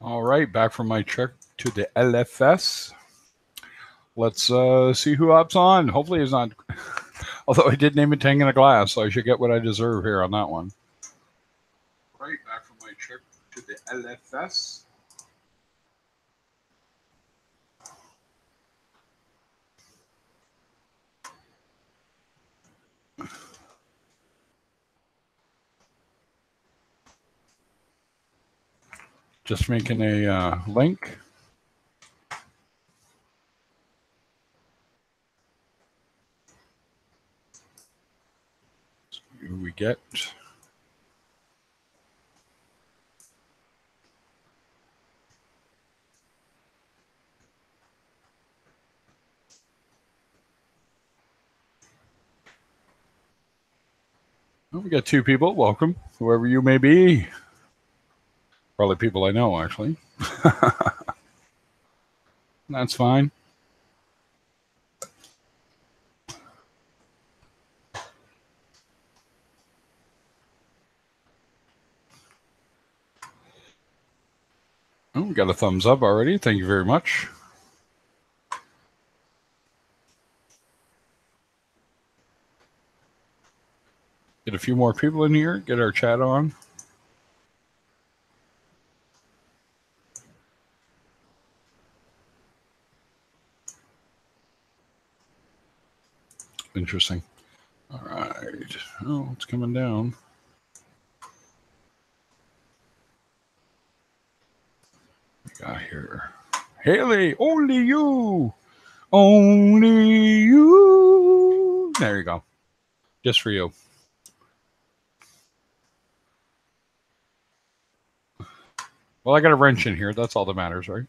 All right, back from my trip to the LFS. Let's see who hops on. Hopefully it's not... Although I did name it Tang In A Glass, so I should get what I deserve here on that one. Right, back from my trip to the LFS. Just making a link. See who we get. Oh, we got two people. Welcome, whoever you may be. Probably people I know, actually. That's fine. Oh, we got a thumbs up already. Thank you very much. Get a few more people in here. Get our chat on. Interesting. All right. Oh, it's coming down. We got here. Haley, only you. Only you. There you go. Just for you. Well, I got a wrench in here. That's all that matters, right?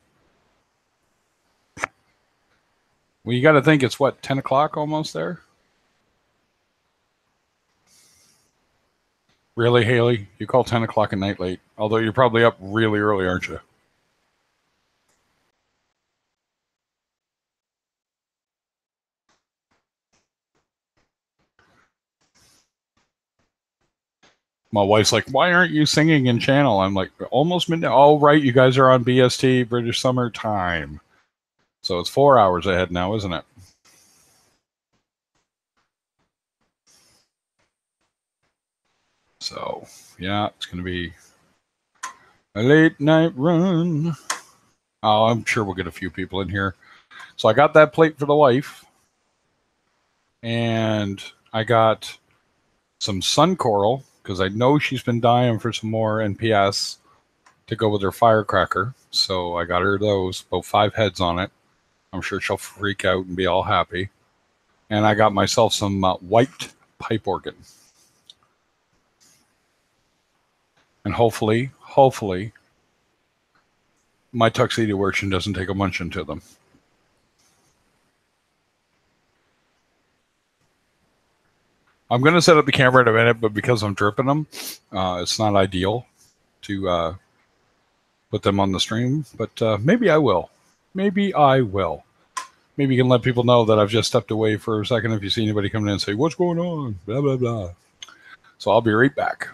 Well, you got to think it's what, 10 o'clock almost there? Really, Haley? You call 10 o'clock at night late? Although you're probably up really early, aren't you? My wife's like, why aren't you singing in channel? I'm like, almost midnight. Oh, right. You guys are on BST, British Summer Time. So it's 4 hours ahead now, isn't it? So, yeah, it's going to be a late night run. Oh, I'm sure we'll get a few people in here. So I got that plate for the wife. And I got some sun coral because I know she's been dying for some more NPS to go with her firecracker. So I got her those, about 5 heads on it. I'm sure she'll freak out and be all happy. And I got myself some white pipe organ. And hopefully, my tuxedo urchin doesn't take a munching to them. I'm going to set up the camera in a minute, but because I'm dripping them, it's not ideal to put them on the stream. But maybe I will. Maybe I will. Maybe you can let people know that I've just stepped away for a second if you see anybody coming in and say, what's going on? Blah, blah, blah. So I'll be right back.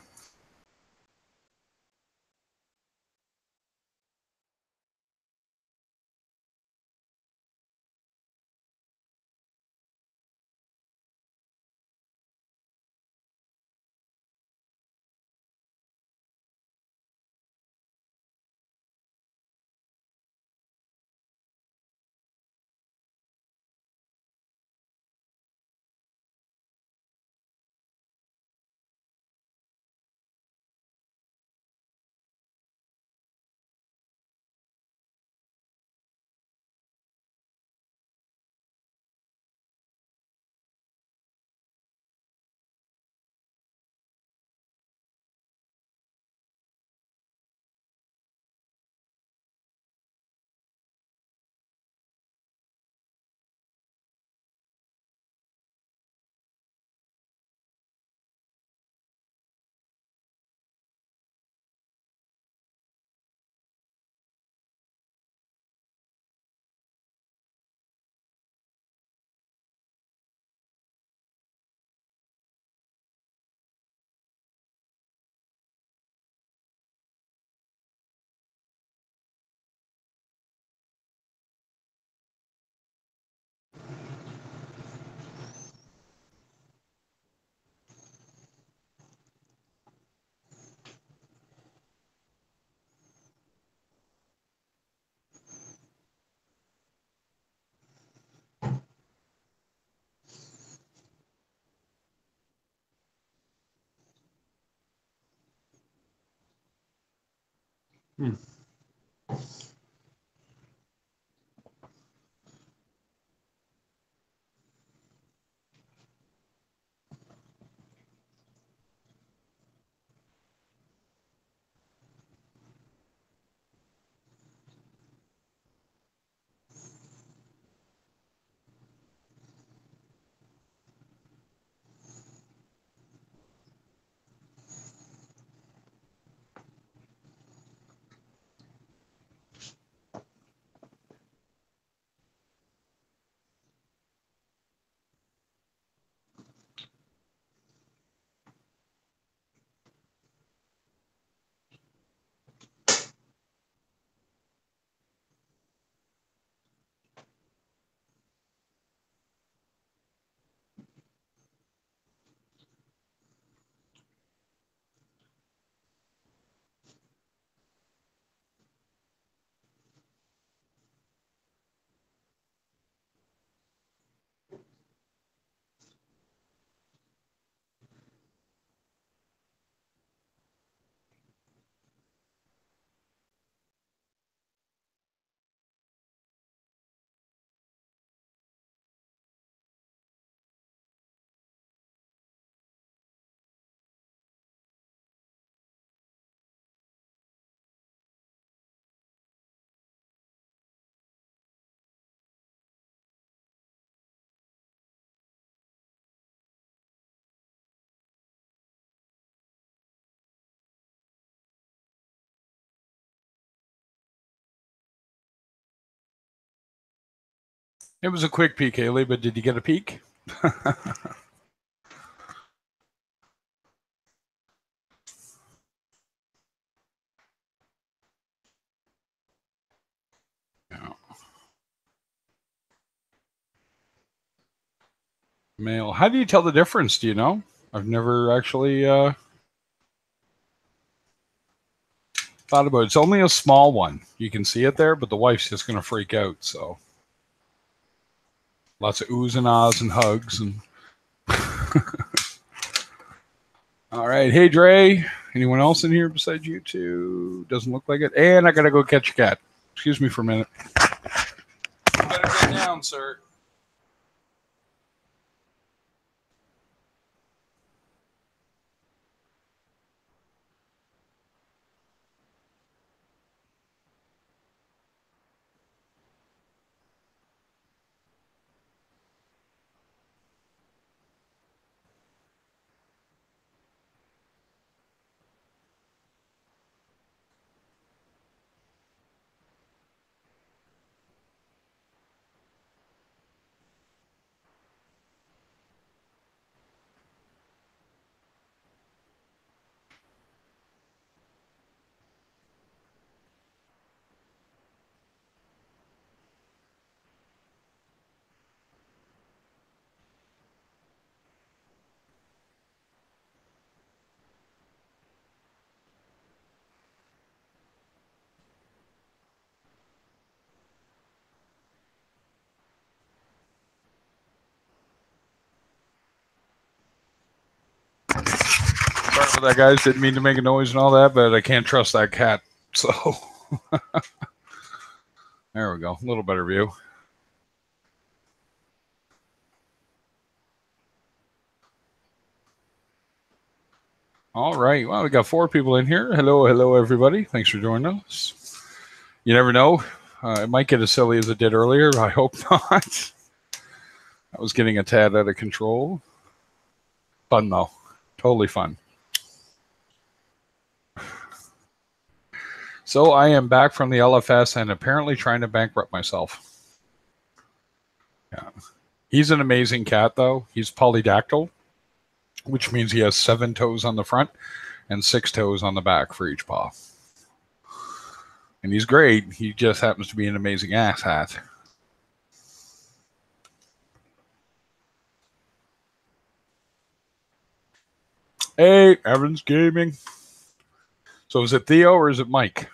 Hmm. It was a quick peek, Haley, but did you get a peek? Yeah. Male. How do you tell the difference? Do you know? I've never actually thought about it. It's only a small one. You can see it there, but the wife's just going to freak out. So lots of oohs and ahs and hugs. And all right. Hey, Dre. Anyone else in here besides you two? Doesn't look like it. And I got to go catch a cat. Excuse me for a minute. You better get down, sir. Sorry about that, guys. Didn't mean to make a noise and all that, but I can't trust that cat. So there we go. A little better view. All right. Well, we got 4 people in here. Hello, hello, everybody. Thanks for joining us. You never know. It might get as silly as it did earlier. I hope not. I was getting a tad out of control. Fun, though. Totally fun. So I am back from the LFS and apparently trying to bankrupt myself. Yeah. He's an amazing cat, though. He's polydactyl, which means he has 7 toes on the front and 6 toes on the back for each paw. And he's great. He just happens to be an amazing ass hat. Hey, Evans Gaming. So is it Theo or is it Mike?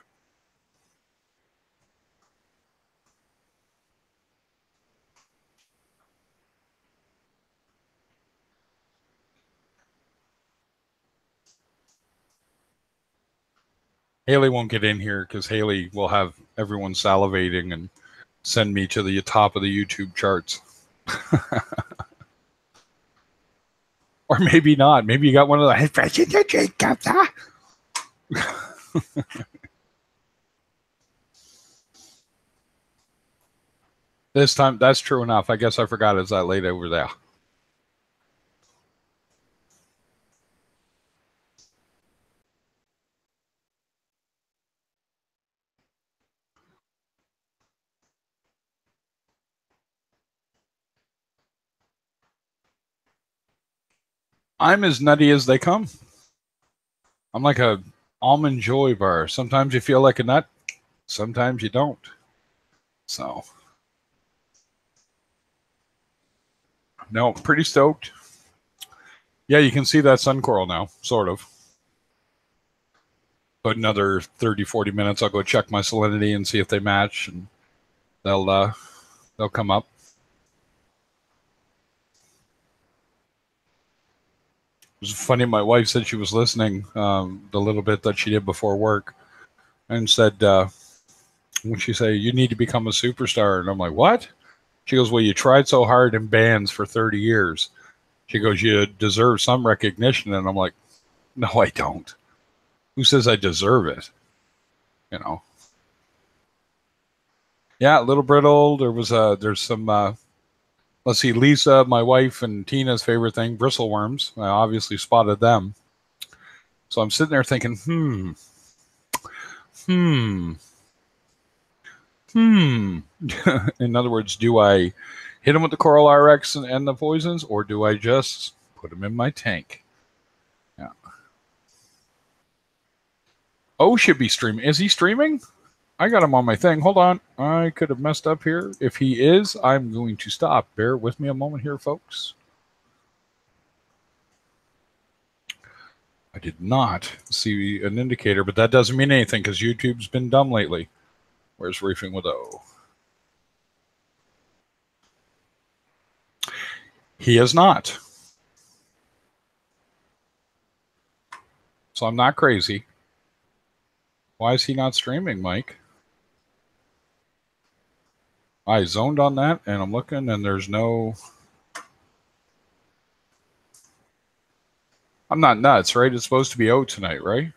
Haley won't get in here because Haley will have everyone salivating and send me to the top of the YouTube charts. Or maybe not. Maybe you got one of the. This time, that's true enough. I guess I forgot it's that late over there. I'm as nutty as they come. I'm like a almond joy bar. Sometimes you feel like a nut, sometimes you don't. So, no, pretty stoked. Yeah, you can see that sun coral now, sort of. But another 30, 40 minutes, I'll go check my salinity and see if they match, and they'll come up. It was funny. My wife said she was listening the little bit that she did before work, and said when she say you need to become a superstar, and I'm like, what? She goes, well, you tried so hard in bands for 30 years. She goes, you deserve some recognition, and I'm like, no, I don't. Who says I deserve it? You know. Yeah, a little brittle. There's some let's see, Lisa, my wife, and Tina's favorite thing, bristleworms. I obviously spotted them. So I'm sitting there thinking, hmm. In other words, do I hit them with the Coral RX and the poisons, or do I just put them in my tank? Yeah. Oh, should be streaming. Is he streaming? I got him on my thing. Hold on. I could have messed up here. If he is, I'm going to stop. Bear with me a moment here, folks. I did not see an indicator, but that doesn't mean anything because YouTube's been dumb lately. Where's Reefing with O? He is not. So I'm not crazy. Why is he not streaming, Mike? I zoned on that and I'm looking and there's no. I'm not nuts, right? It's supposed to be O tonight, right?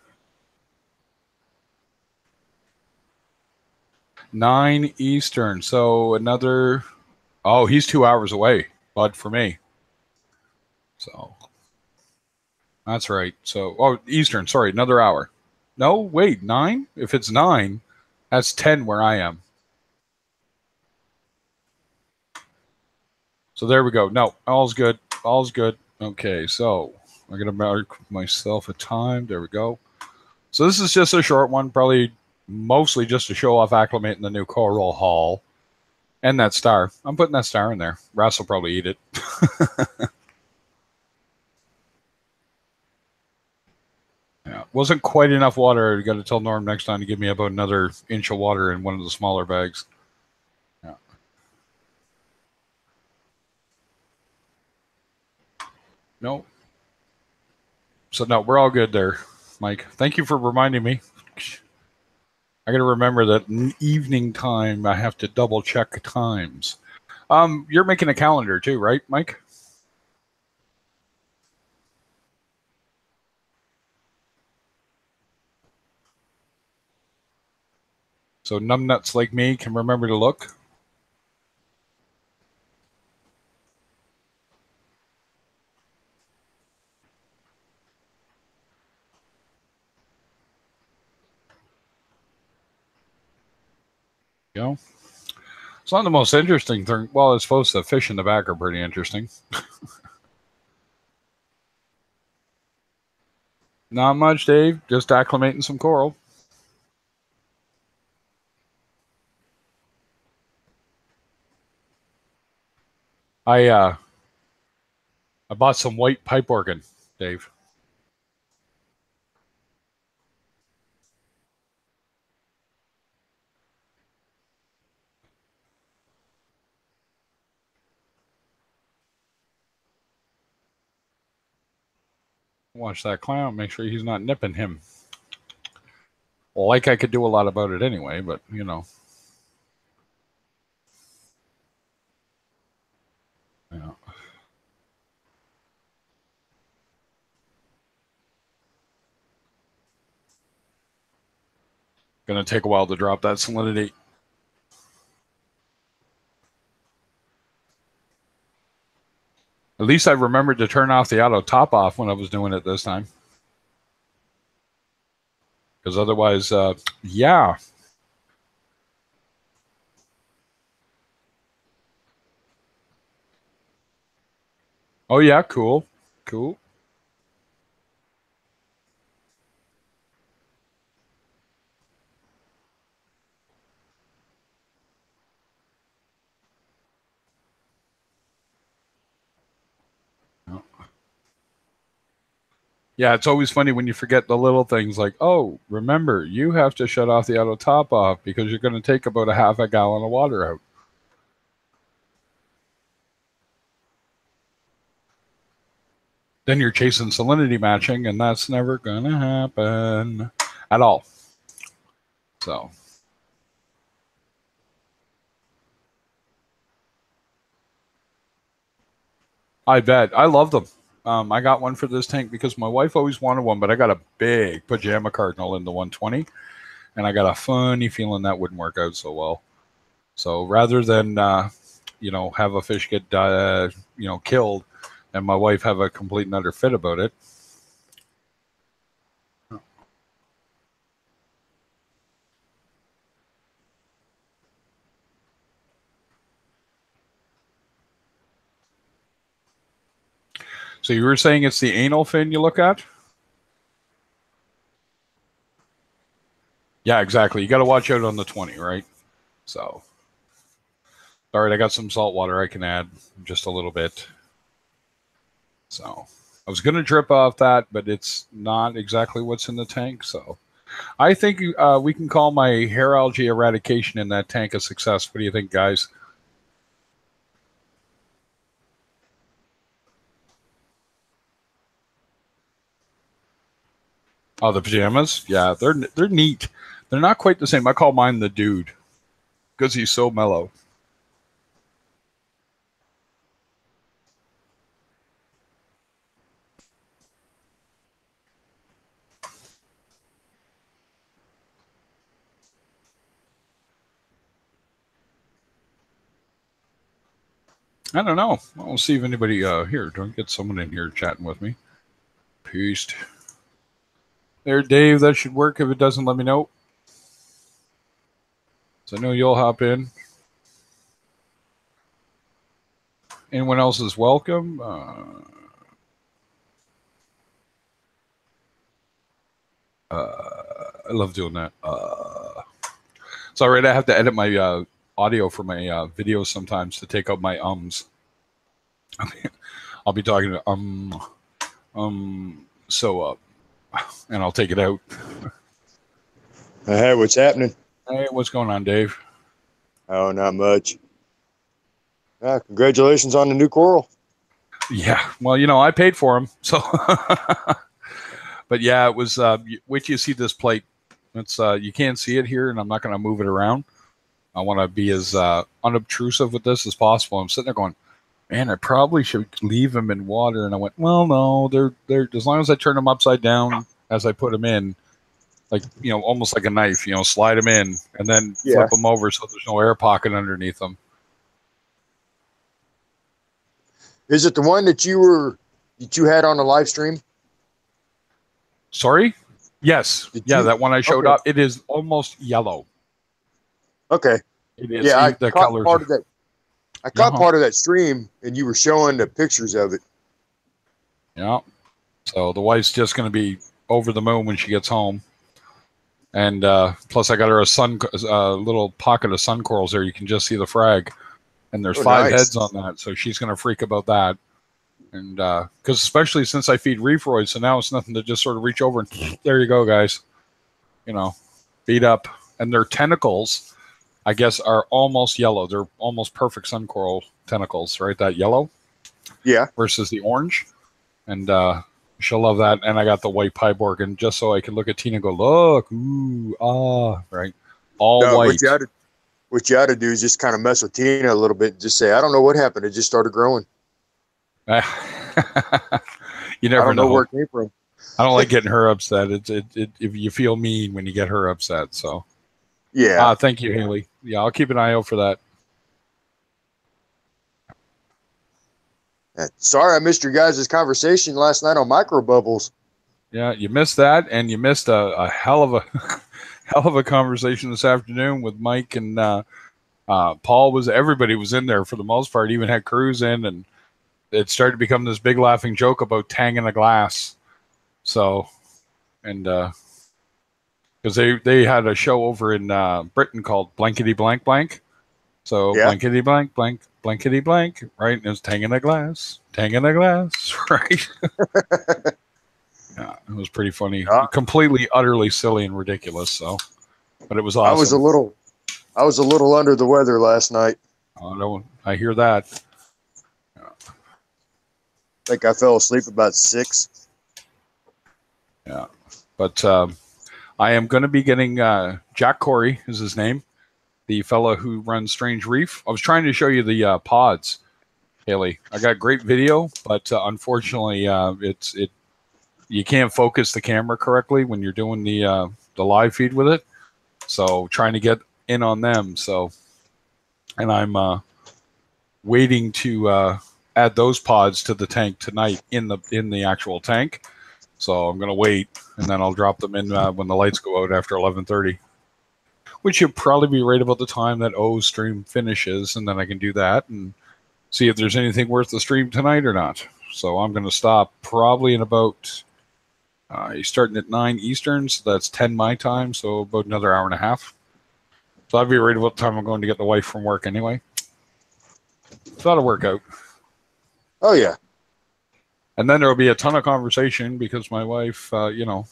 9 Eastern. So another. Oh, he's 2 hours away, bud, for me. So that's right. So, oh, Eastern. Sorry, another hour. No, wait, 9? If it's 9, that's 10 where I am. So there we go. No, all's good. All's good. Okay, so I'm going to mark myself a time. There we go. So this is just a short one, probably mostly just to show off acclimating the new Coral Hall and that star. I'm putting that star in there. Russ will probably eat it. Yeah, wasn't quite enough water. I got to tell Norm next time to give me about another inch of water in one of the smaller bags. Yeah. No. So no, we're all good there, Mike. Thank you for reminding me. I got to remember that in evening time I have to double check times. You're making a calendar too, right, Mike? So numbnuts like me can remember to look. You know, it's not the most interesting thing. Well, I suppose the fish in the back are pretty interesting. Not much, Dave. Just acclimating some coral. I I bought some white pipe organ, Dave. Watch that clown. Make sure he's not nipping him. Like I could do a lot about it anyway, but you know. Yeah. Gonna take a while to drop that salinity. At least I remembered to turn off the auto top off when I was doing it this time. Because otherwise, yeah. Oh, yeah, cool. Cool. Yeah, it's always funny when you forget the little things like, oh, remember, you have to shut off the auto top off because you're going to take about a half a gallon of water out. Then you're chasing salinity matching, and that's never going to happen at all. So, I bet. I love them. I got one for this tank because my wife always wanted one, but I got a big pajama cardinal in the 120, and I got a funny feeling that wouldn't work out so well. So rather than have a fish get killed, and my wife have a complete and utter fit about it. So you were saying it's the anal fin you look at? Yeah, exactly. You got to watch out on the 20, right? So, all right, I got some salt water I can add just a little bit. So, I was going to drip off that, but it's not exactly what's in the tank. So, I think we can call my hair algae eradication in that tank a success. What do you think, guys? Oh, the pajamas? Yeah, they're neat. They're not quite the same. I call mine the dude because he's so mellow. I don't know. I'll see if anybody here. Don't get someone in here chatting with me. Peace. There, Dave. That should work. If it doesn't, let me know. So I know you'll hop in. Anyone else is welcome. I love doing that. It's all right. I have to edit my audio for my videos sometimes to take out my ums. I'll be talking to so and I'll take it out. Hey, what's happening? Hey, what's going on, Dave? Oh, not much. Congratulations on the new coral. Yeah, well, I paid for them, so. But yeah, it was. Wait till you see this plate. It's you can't see it here, and I'm not going to move it around. I want to be as unobtrusive with this as possible. I'm sitting there going, man, I probably should leave them in water. And I went, well, no, they're as long as I turn them upside down as I put them in, like almost like a knife. Slide them in and then flip them over so there's no air pocket underneath them. Is it the one that you had on the live stream? Sorry? Yes. That one I showed up. It is almost yellow. Okay. It is. Yeah, the colors. Part of that. I caught part of that stream, and you were showing the pictures of it. Yeah. So the wife's just going to be over the moon when she gets home. And plus, I got her a little pocket of sun corals there. You can just see the frag. And there's 5 heads on that. So she's going to freak about that. And because especially since I feed reefroids, so now it's nothing to just sort of reach over and there you go, guys. Beat up. And their tentacles, I guess, are almost yellow. They're almost perfect sun coral tentacles, right? That yellow. Yeah. Versus the orange. And she'll love that. And I got the white pipe organ just so I can look at Tina and go, look, ooh, ah, right, all No, white. what you ought to do is just kind of mess with Tina a little bit and just say, I don't know what happened. It just started growing. You I never don't know know. where it came from. I don't like getting her upset. If you feel mean when you get her upset. So Yeah. thank you, Haley. Yeah, I'll keep an eye out for that. Sorry I missed your guys' conversation last night on micro bubbles. Yeah, you missed that, and you missed a hell of a hell of a conversation this afternoon with Mike and Paul. Everybody was in there for the most part. Even had Cruz in, and it started to become this big laughing joke about Tang In A Glass. So, and because they had a show over in Britain called Blankety Blank Blank. So Yeah. blankety blank blank blankety blank, right? And it was Tang In A Glass, Tang In A Glass, right? Yeah, it was pretty funny. Completely, utterly silly and ridiculous. So, but it was awesome. I was a little under the weather last night. I hear that. I think I fell asleep about 6. Yeah, but I am going to be getting Jack Corey is his name, the fellow who runs Strange Reef. I was trying to show you the pods, Haley. I got great video, but unfortunately, you can't focus the camera correctly when you're doing the live feed with it. So trying to get in on them. So, and I'm waiting to add those pods to the tank tonight in the actual tank. So I'm gonna wait, and then I'll drop them in when the lights go out after 11:30, which should probably be right about the time that O's stream finishes, and then I can do that and see if there's anything worth the stream tonight or not. So I'm gonna stop probably in about. He's starting at 9 Eastern, so that's 10 my time, so about another hour and a half. So I'll be right about the time I'm going to get the wife from work anyway. So that'll work out. Oh, yeah. And then there'll be a ton of conversation because my wife, you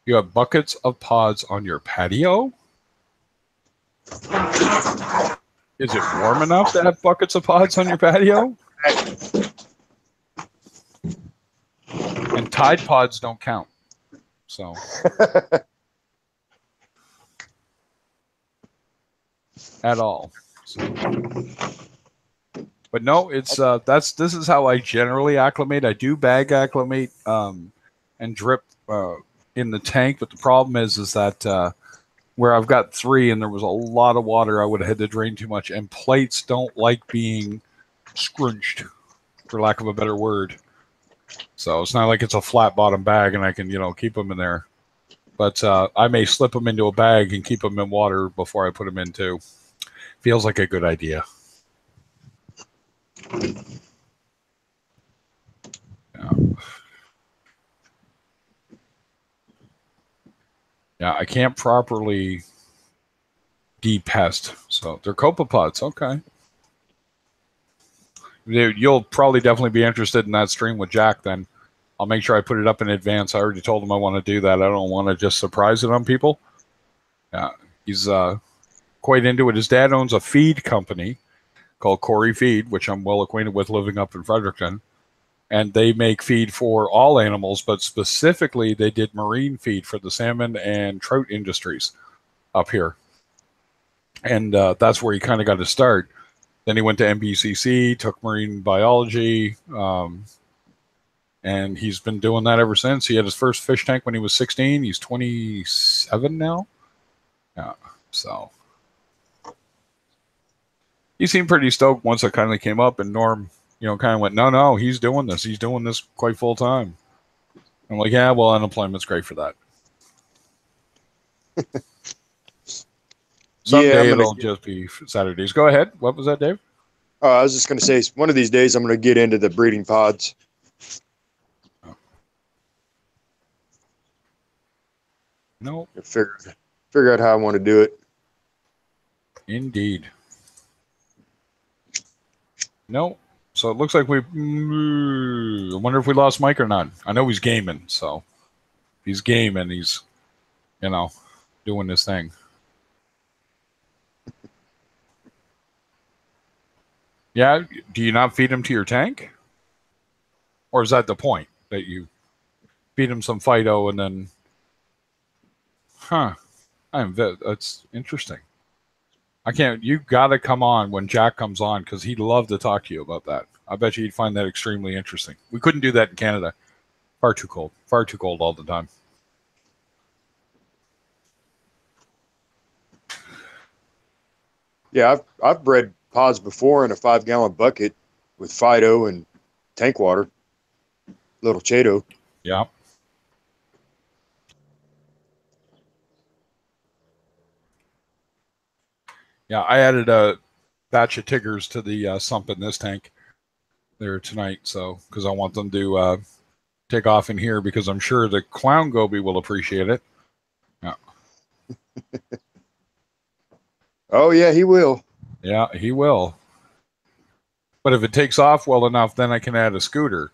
have buckets of pods on your patio? Is it warm enough to have buckets of pods on your patio? And Tide Pods don't count. So. At all. So. But no, it's this is how I generally acclimate. I do bag acclimate and drip in the tank, but the problem is that where I've got 3 and there was a lot of water, I would have had to drain too much. And plates don't like being scrunched, for lack of a better word. So it's not like it's a flat bottom bag and I can keep them in there. But I may slip them into a bag and keep them in water before I put them in too. Feels like a good idea. Yeah, I can't properly depest. So they're copepods. Okay. You'll probably definitely be interested in that stream with Jack then. I'll make sure I put it up in advance. I already told him I want to do that. I don't want to just surprise it on people. Yeah, he's quite into it. His dad owns a feed company called Corey Feed, which I'm well acquainted with living up in Fredericton. And they make feed for all animals, but specifically they did marine feed for the salmon and trout industries up here. And that's where he kind of got to start. Then he went to MBCC, took marine biology, and he's been doing that ever since. He had his first fish tank when he was 16. He's 27 now. Yeah, so he seemed pretty stoked once I kind of came up, and Norm, kind of went, no, he's doing this. He's doing this quite full time. I'm like, yeah, well, unemployment's great for that. Someday it'll just be Saturdays. Go ahead. What was that, Dave? I was just going to say, one of these days I'm going to get into the breeding pods. No. Figure out how I want to do it. Indeed. No. So it looks like I wonder if we lost Mike or not. I know he's gaming, so he's gaming. He's, doing this thing. Yeah. Do you not feed him to your tank? Or is that the point that you beat him some Fido and then, huh? That's interesting. I can't. You got to come on when Jack comes on because he'd love to talk to you about that. I bet you he'd find that extremely interesting. We couldn't do that in Canada. Far too cold. Far too cold all the time. Yeah, I've bred pods before in a 5-gallon bucket with Fido and tank water, little Chato. Yeah. Yeah, I added a batch of Tiggers to the sump in this tank there tonight, so because I want them to take off in here because I'm sure the clown goby will appreciate it. Yeah. Oh yeah, he will. Yeah, he will. But if it takes off well enough, then I can add a scooter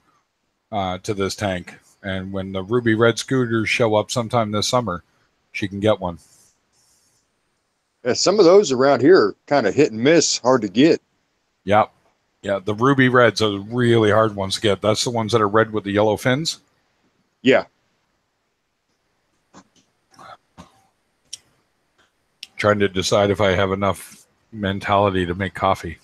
to this tank. And when the ruby red scooters show up sometime this summer, she can get one. Yeah, some of those around here are kind of hit and miss, hard to get. Yep. Yeah, the ruby reds are really hard ones to get. That's the ones that are red with the yellow fins. Yeah. Trying to decide if I have enough mentality to make coffee.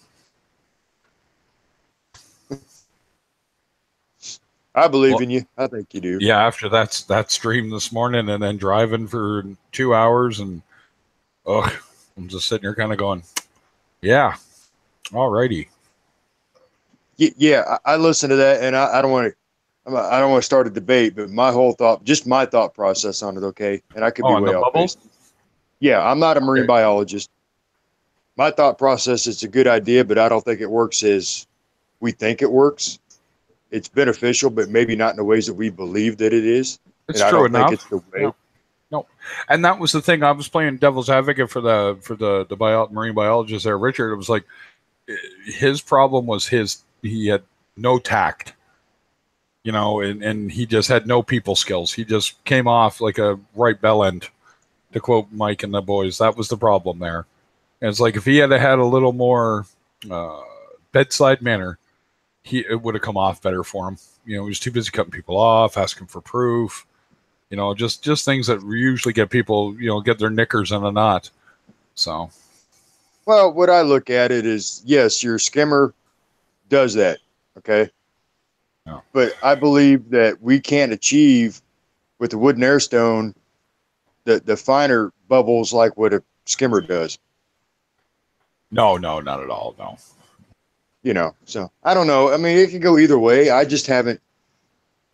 I believe in you. I think you do. Yeah, after that stream this morning and then driving for 2 hours and I'm just sitting here kind of going, yeah, alrighty. Yeah, I listen to that, and I don't want to. I don't want to start a debate, but my thought process on it. Okay, and I could be On way the off bubbles? base. Yeah, I'm not a marine biologist. My thought process is a good idea, but I don't think it works as we think it works. It's beneficial, but maybe not in the ways that we believe that it is. It's and true I don't think enough. it's the way. Yeah. No, and that was the thing. I was playing devil's advocate for the marine biologist there, Richard. It was like his problem was he had no tact, and he just had no people skills. He just came off like a right bell end, to quote Mike and the boys. That was the problem there. And it's like if he had a little more bedside manner, it would have come off better for him. He was too busy cutting people off, asking for proof. Just things that usually get people, get their knickers in a knot. So, Well, what I look at it is, yes, your skimmer does that. Okay. yeah. But I believe that we can't achieve with the wooden airstone the finer bubbles like what a skimmer does. No, not at all. No. So I don't know. I mean, it can go either way. I just haven't.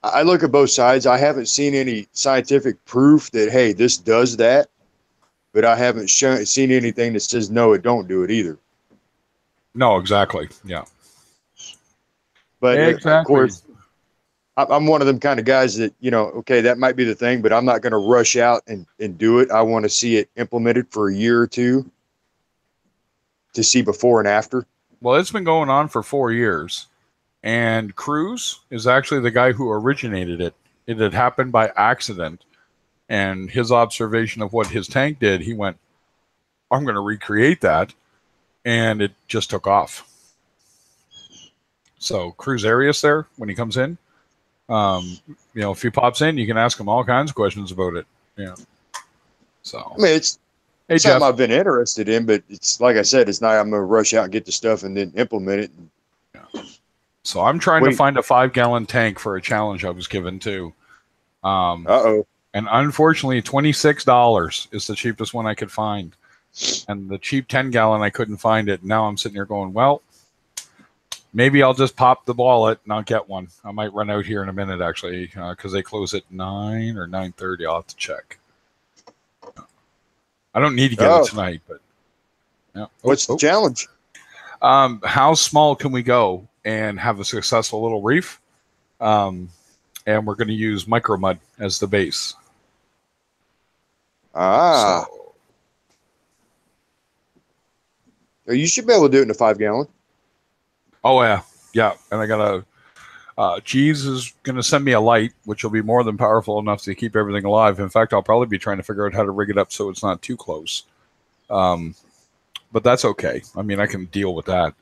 I look at both sides. I haven't seen any scientific proof that, hey, this does that, but I haven't seen anything that says no, it don't do it either. No, exactly. Yeah. But exactly. Of course, I'm one of them kind of guys that, okay, that might be the thing, but I'm not going to rush out and do it. I want to see it implemented for a year or two to see before and after. Well, it's been going on for 4 years. And Cruz is actually the guy who originated it. It had happened by accident. And his observation of what his tank did, he went, I'm going to recreate that. And it just took off. So Cruz Arias there, when he comes in, if he pops in, you can ask him all kinds of questions about it. Yeah. So I mean, it's something I've been interested in, but it's like I said, it's not. I'm going to rush out and get the stuff and then implement it. Yeah. So I'm trying to find a 5-gallon tank for a challenge I was given too. And unfortunately, $26 is the cheapest one I could find, and the cheap 10-gallon I couldn't find it. Now I'm sitting here going, well, maybe I'll just pop the wallet and I'll get one. I might run out here in a minute, actually, because they close at 9 or 9:30. I'll have to check. I don't need to get it tonight, but yeah. What's the challenge? How small can we go and have a successful little reef? And we're going to use micro mud as the base. So you should be able to do it in a 5-gallon. Oh yeah. And I got Jeeves is going to send me a light, which will be more than powerful enough to keep everything alive. In fact, I'll probably be trying to figure out how to rig it up so it's not too close. But that's okay. I mean, I can deal with that.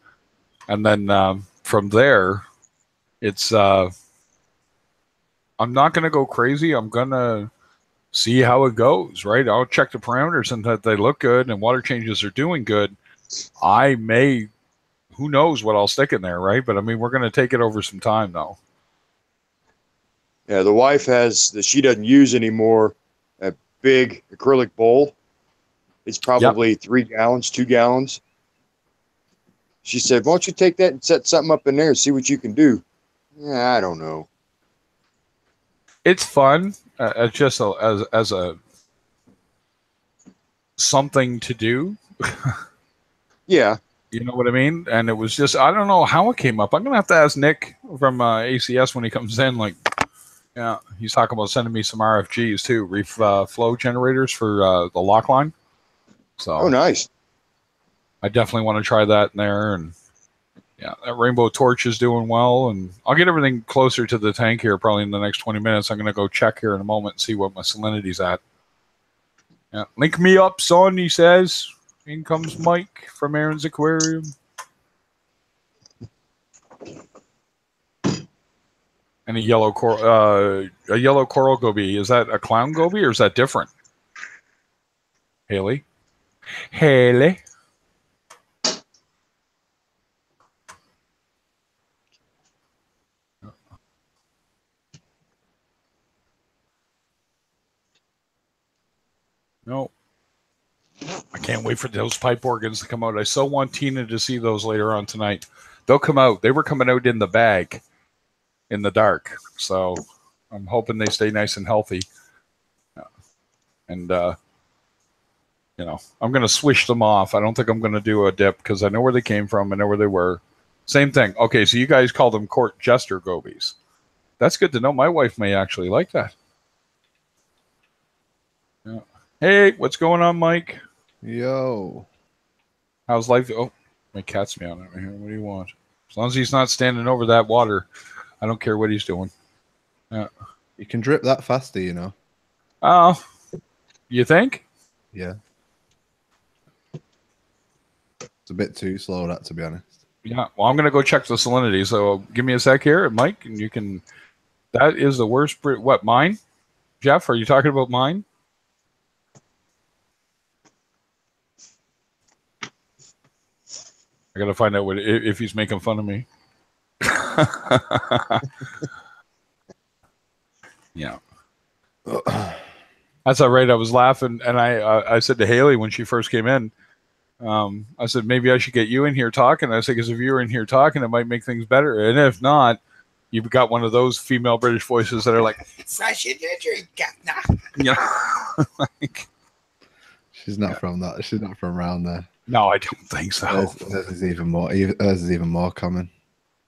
And then from there, it's I'm not going to go crazy. I'm going to see how it goes, right? I'll check the parameters and that they look good and water changes are doing good. I may, who knows what I'll stick in there, right? But I mean, we're going to take it over some time, though. Yeah, the wife has that she doesn't use anymore. A big acrylic bowl. It's Yep. probably 3 gallons, 2 gallons. She said, "Why don't you take that and set something up in there and see what you can do?" Yeah, I don't know. It's fun. It's just as a something to do. Yeah, You know what I mean? And it was just, I don't know how it came up. I'm going to have to ask Nick from ACS when he comes in. Like, yeah, he's talking about sending me some RFGs too, reef flow generators for the lock line. oh, So nice. I definitely want to try that in there. And yeah, that rainbow torch is doing well. And I'll get everything closer to the tank here probably in the next 20 minutes. I'm going to go check here in a moment and see what my salinity's at. Yeah, link me up, son, he says. In comes Mike from Aaron's Aquarium. And a yellow coral goby. Is that a clown goby or is that different? Haley? Haley? No. I can't wait for those pipe organs to come out. I so want Tina to see those later on tonight. They'll come out. They were coming out in the bag in the dark. So I'm hoping they stay nice and healthy. And, you know, I'm going to swish them off. I don't think I'm going to do a dip because I know where they came from. I know where they were. Same thing. Okay, so you guys call them court jester gobies. That's good to know. My wife may actually like that. Yeah. Hey, what's going on, Mike? Yo. How's life? Oh, my cat's meowing at me here. What do you want? As long as he's not standing over that water, I don't care what he's doing. Yeah. You can drip that faster, you know. Oh, you think? Yeah. It's a bit too slow, that, to be honest. Yeah. Well, I'm going to go check the salinity. So give me a sec here, Mike, and you can. That is the worst. What, mine? Jeff, are you talking about mine? I got to find out if he's making fun of me. Yeah. That's all right. I was laughing, and I said to Haley when she first came in, I said, maybe I should get you in here talking. I said, because if you're in here talking, it might make things better. And if not, you've got one of those female British voices that are like, fresh in your drink, nah. You know? Like, She's not from that. She's not from around there. No, I don't think so. Hers is even more common.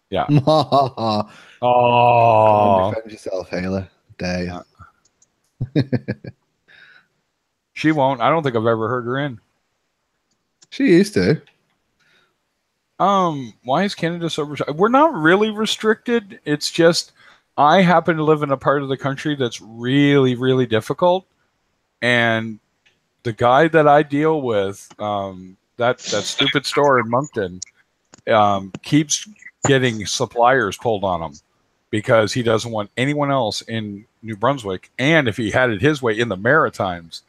Yeah. Oh. Come on, defend yourself, Haley. Dare you. She won't. I don't think I've ever heard her in. She used to. Why is Canada so we're not really restricted. It's just I happen to live in a part of the country that's really, really difficult. And the guy that I deal with, that stupid store in Moncton, keeps getting suppliers pulled on him because he doesn't want anyone else in New Brunswick. And if he had it his way in the Maritimes,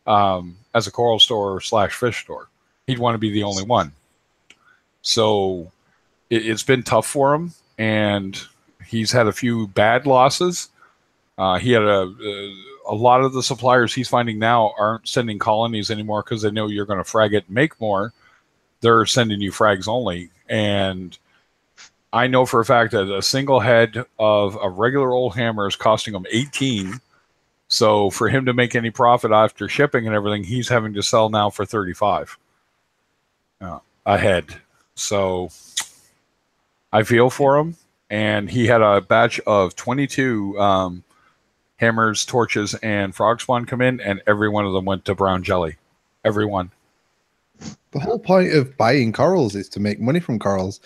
as a coral store / fish store, he'd want to be the only one. So it's been tough for him, and he's had a few bad losses. He had a lot of the suppliers he's finding now aren't sending colonies anymore because they know you're going to frag it and make more. They're sending you frags only. And I know for a fact that a single head of a regular old hammer is costing him 18. So for him to make any profit after shipping and everything, he's having to sell now for 35 a head. So I feel for him. And he had a batch of 22 hammers, torches, and frog spawn come in, and every one of them went to brown jelly. Every one. The whole point of buying corals is to make money from corals.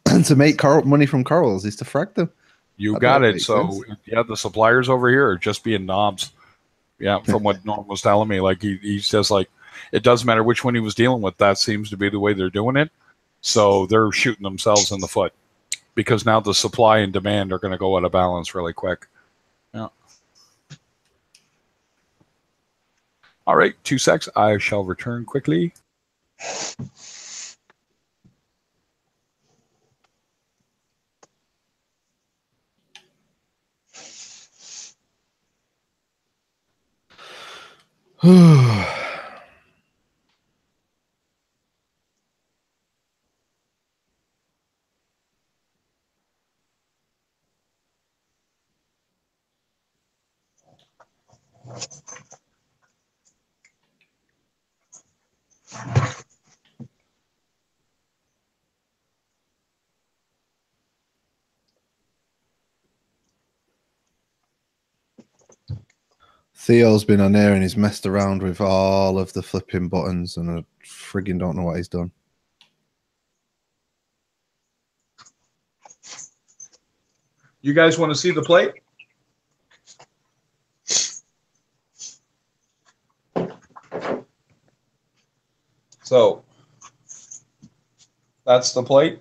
And to make money from corals is to frag them. You got it. So, yeah, the suppliers over here are just being knobs. Yeah, from what Norm was telling me. Like, he's just like, it doesn't matter which one he was dealing with. That seems to be the way they're doing it. So they're shooting themselves in the foot because now the supply and demand are going to go out of balance really quick. Yeah. All right, 2 secs. I shall return quickly. Theo's been on here and he's messed around with all of the flipping buttons, and I frigging don't know what he's done. You guys want to see the plate? So that's the plate.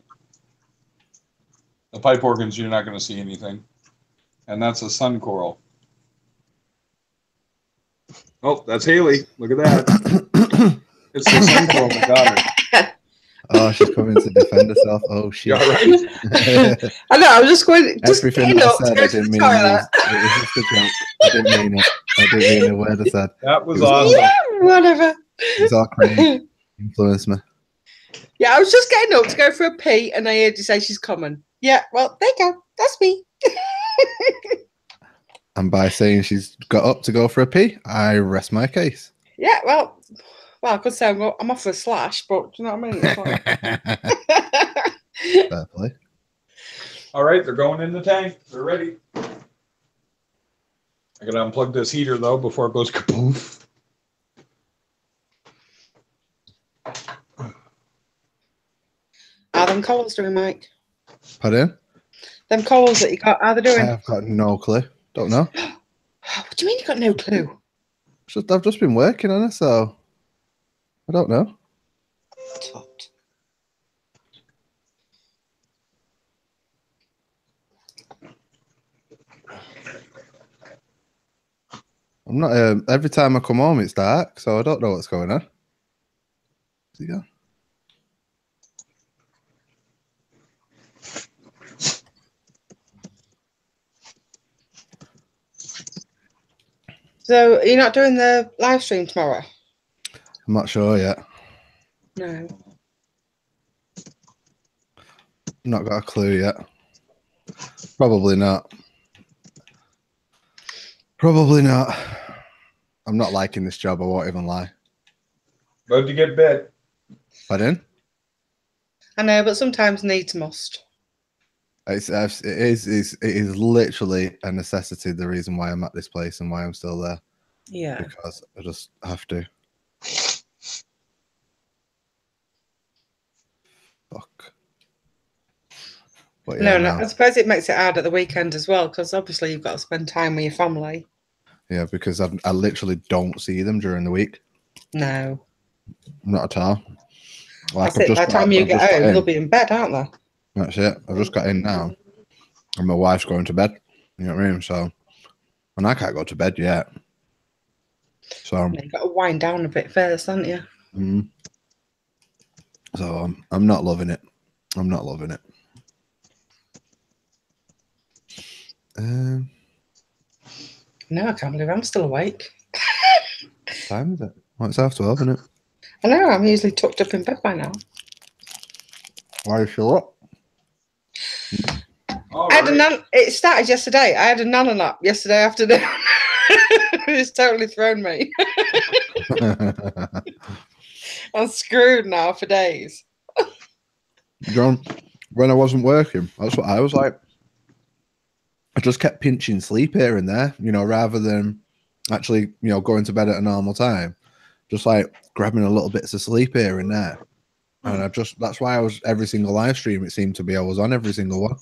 The pipe organs, you're not going to see anything. And that's a sun coral. Oh, that's Haley. Look at that. It's the sun coral that got her. Oh, she's coming to defend herself. Oh, shit. You all right? I know, I was just going, just Everything getting I up to said, go I to didn't the mean it. toilet. It was just a joke. I didn't mean it. I didn't mean a word I said. That was It was awesome. Yeah, whatever. It's all crazy. Influence me. Yeah, I was just getting up to go for a pee, and I heard you say she's coming. Yeah, well, there you go. That's me. And by saying she's got up to go for a pee, I rest my case. Yeah, well, I could say I'm off for a slash, but do you know what I mean? It's like... Fair play. All right, they're going in the tank. They're ready. I got to unplug this heater, though, before it goes kapoof. How them corals doing, Mike? Pardon? Them corals that you got, how they doing? I've got no clue. Don't know. What do you mean you got no clue? I've just been working on it, so I don't know. Tut. I'm not. Every time I come home, it's dark, so I don't know what's going on. Where's he go? So you're not doing the live stream tomorrow? I'm not sure yet. No. Not got a clue yet. Probably not. Probably not. I'm not liking this job. I won't even lie. About to get bit. Pardon? I know, but sometimes needs must. It is literally a necessity. The reason why I'm at this place and why I'm still there, Yeah. because I just have to. Fuck. But yeah, No, I suppose it makes it hard at the weekend as well, because obviously you've got to spend time with your family. yeah, because I literally don't see them during the week. No. Not at all. Like, That's it. By the time you get home, they'll be in bed, aren't they? That's it. I've just got in now, and my wife's going to bed. You know what I mean? So, and I can't go to bed yet. So You've got to wind down a bit first, haven't you? So I'm not loving it. I'm not loving it. No, I can't believe I'm still awake. Time is it? Well, it's after 12, isn't it? I know, I'm usually tucked up in bed by now. Why are you still up? All I had right. it started yesterday. I had a nana nap yesterday afternoon. It's totally thrown me. I'm screwed now for days. John, when I wasn't working, that's what I was like. I just kept pinching sleep here and there, you know, rather than actually, you know, going to bed at a normal time. Just like grabbing a little bits of sleep here and there. And that's why I was, every single live stream, it seemed to be, I was on every single one.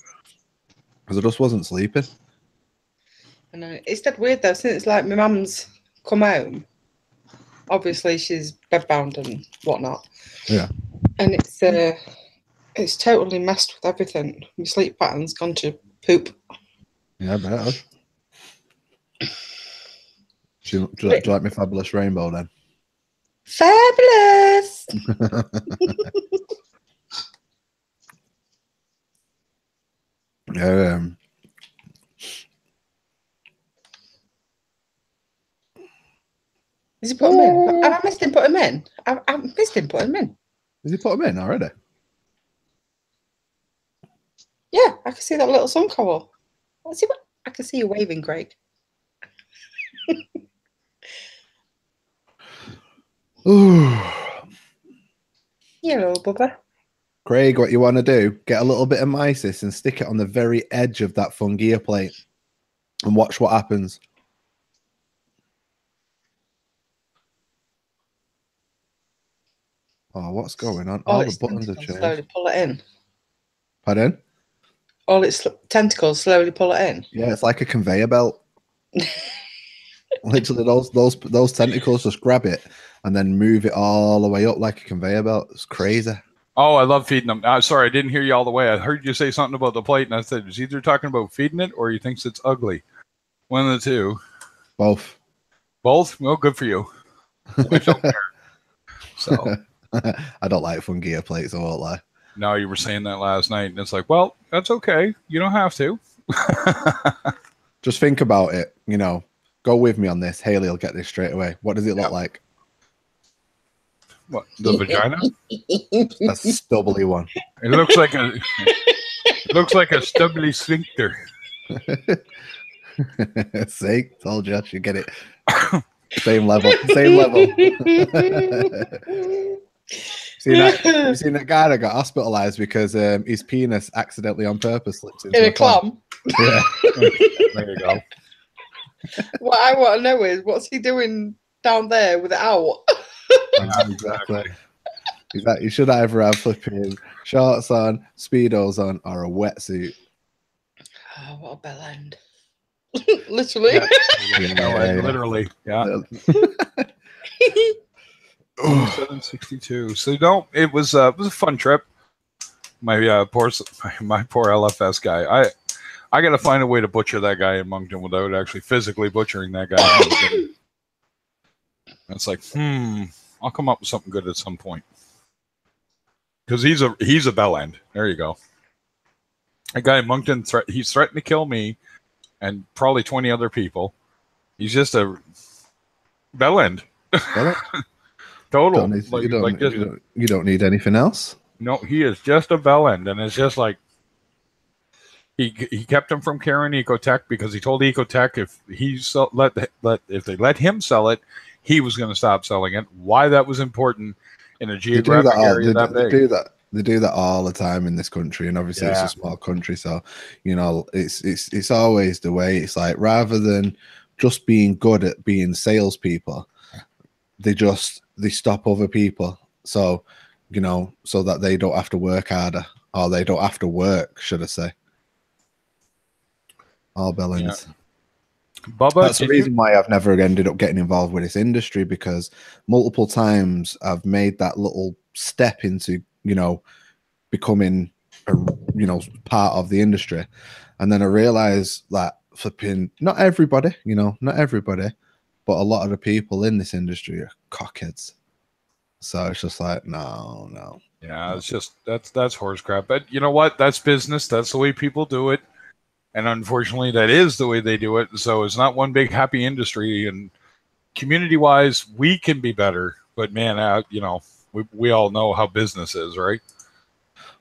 Because I just wasn't sleeping. I know. It's dead weird though, since like my mum's come home. Obviously she's bedbound and whatnot. Yeah. And it's totally messed with everything. My sleep pattern's gone to poop. Yeah, I bet. Do you like my fabulous rainbow then? Fabulous. Has he put them in? Have I missed him put them in? I've missed him put them in. Has he put them in already? Yeah, I can see that little sun cowl. Let's see what I can see you waving, Craig. Ooh. Hello, Bubba. Craig, what you want to do? Get a little bit of mysis and stick it on the very edge of that fungia plate and watch what happens. Oh, what's going on? All the buttons have changed. Slowly pull it in. Pardon? All its tentacles slowly pull it in. Yeah, it's like a conveyor belt. Literally, those tentacles just grab it and then move it all the way up like a conveyor belt. It's crazy. Oh, I love feeding them. Sorry, I didn't hear you all the way. I heard you say something about the plate, and I said, is either talking about feeding it or he thinks it's ugly. One of the two. Both. Both? Well, good for you. I don't care. So I don't like fungia plates, I won't lie. No, you were saying that last night, and it's like, well, that's okay. You don't have to. Just think about it. You know, go with me on this. Haley will get this straight away. What does it look like? What, the vagina? A stubbly one. It looks like a stubbly sphincter. See, told you, you get it. Same level. Same level. You seen that guy that got hospitalized because his penis accidentally on purpose slips into in a clam? Yeah. There you go. What I want to know is, what's he doing down there with it out? Exactly. You should either have flipping shorts on, speedos on, or a wetsuit. Oh, what a bell end. Literally. Yeah, literally. Yeah. 762. So no, it was a fun trip. My poor LFS guy. I got to find a way to butcher that guy in Moncton without actually physically butchering that guy. It's like, I'll come up with something good at some point. Because he's a bell end. There you go. A guy in Moncton, he's threatened to kill me and probably 20 other people. He's just a bell end. Total. You don't need anything else. No, he is just a bell end, and it's just like he kept him from carrying Ecotech because he told Ecotech if they let him sell it, he was going to stop selling it. Why that was important in a geographic area that big? They do that all the time in this country, and obviously it's a small country, so it's always the way. It's like, rather than just being good at being salespeople, they stop other people, so so that they don't have to work harder, or they don't have to work, should I say. All bellends. Yeah. Bubba, that's the reason why I've never ended up getting involved with this industry, because multiple times I've made that little step into becoming a part of the industry, and then I realized that flipping not everybody, but a lot of the people in this industry are cockheads. So it's just like, no. Yeah, it's just that's horse crap. But you know what? That's business. That's the way people do it. And unfortunately, that is the way they do it. So it's not one big happy industry. And community-wise, we can be better. But man, we all know how business is, right?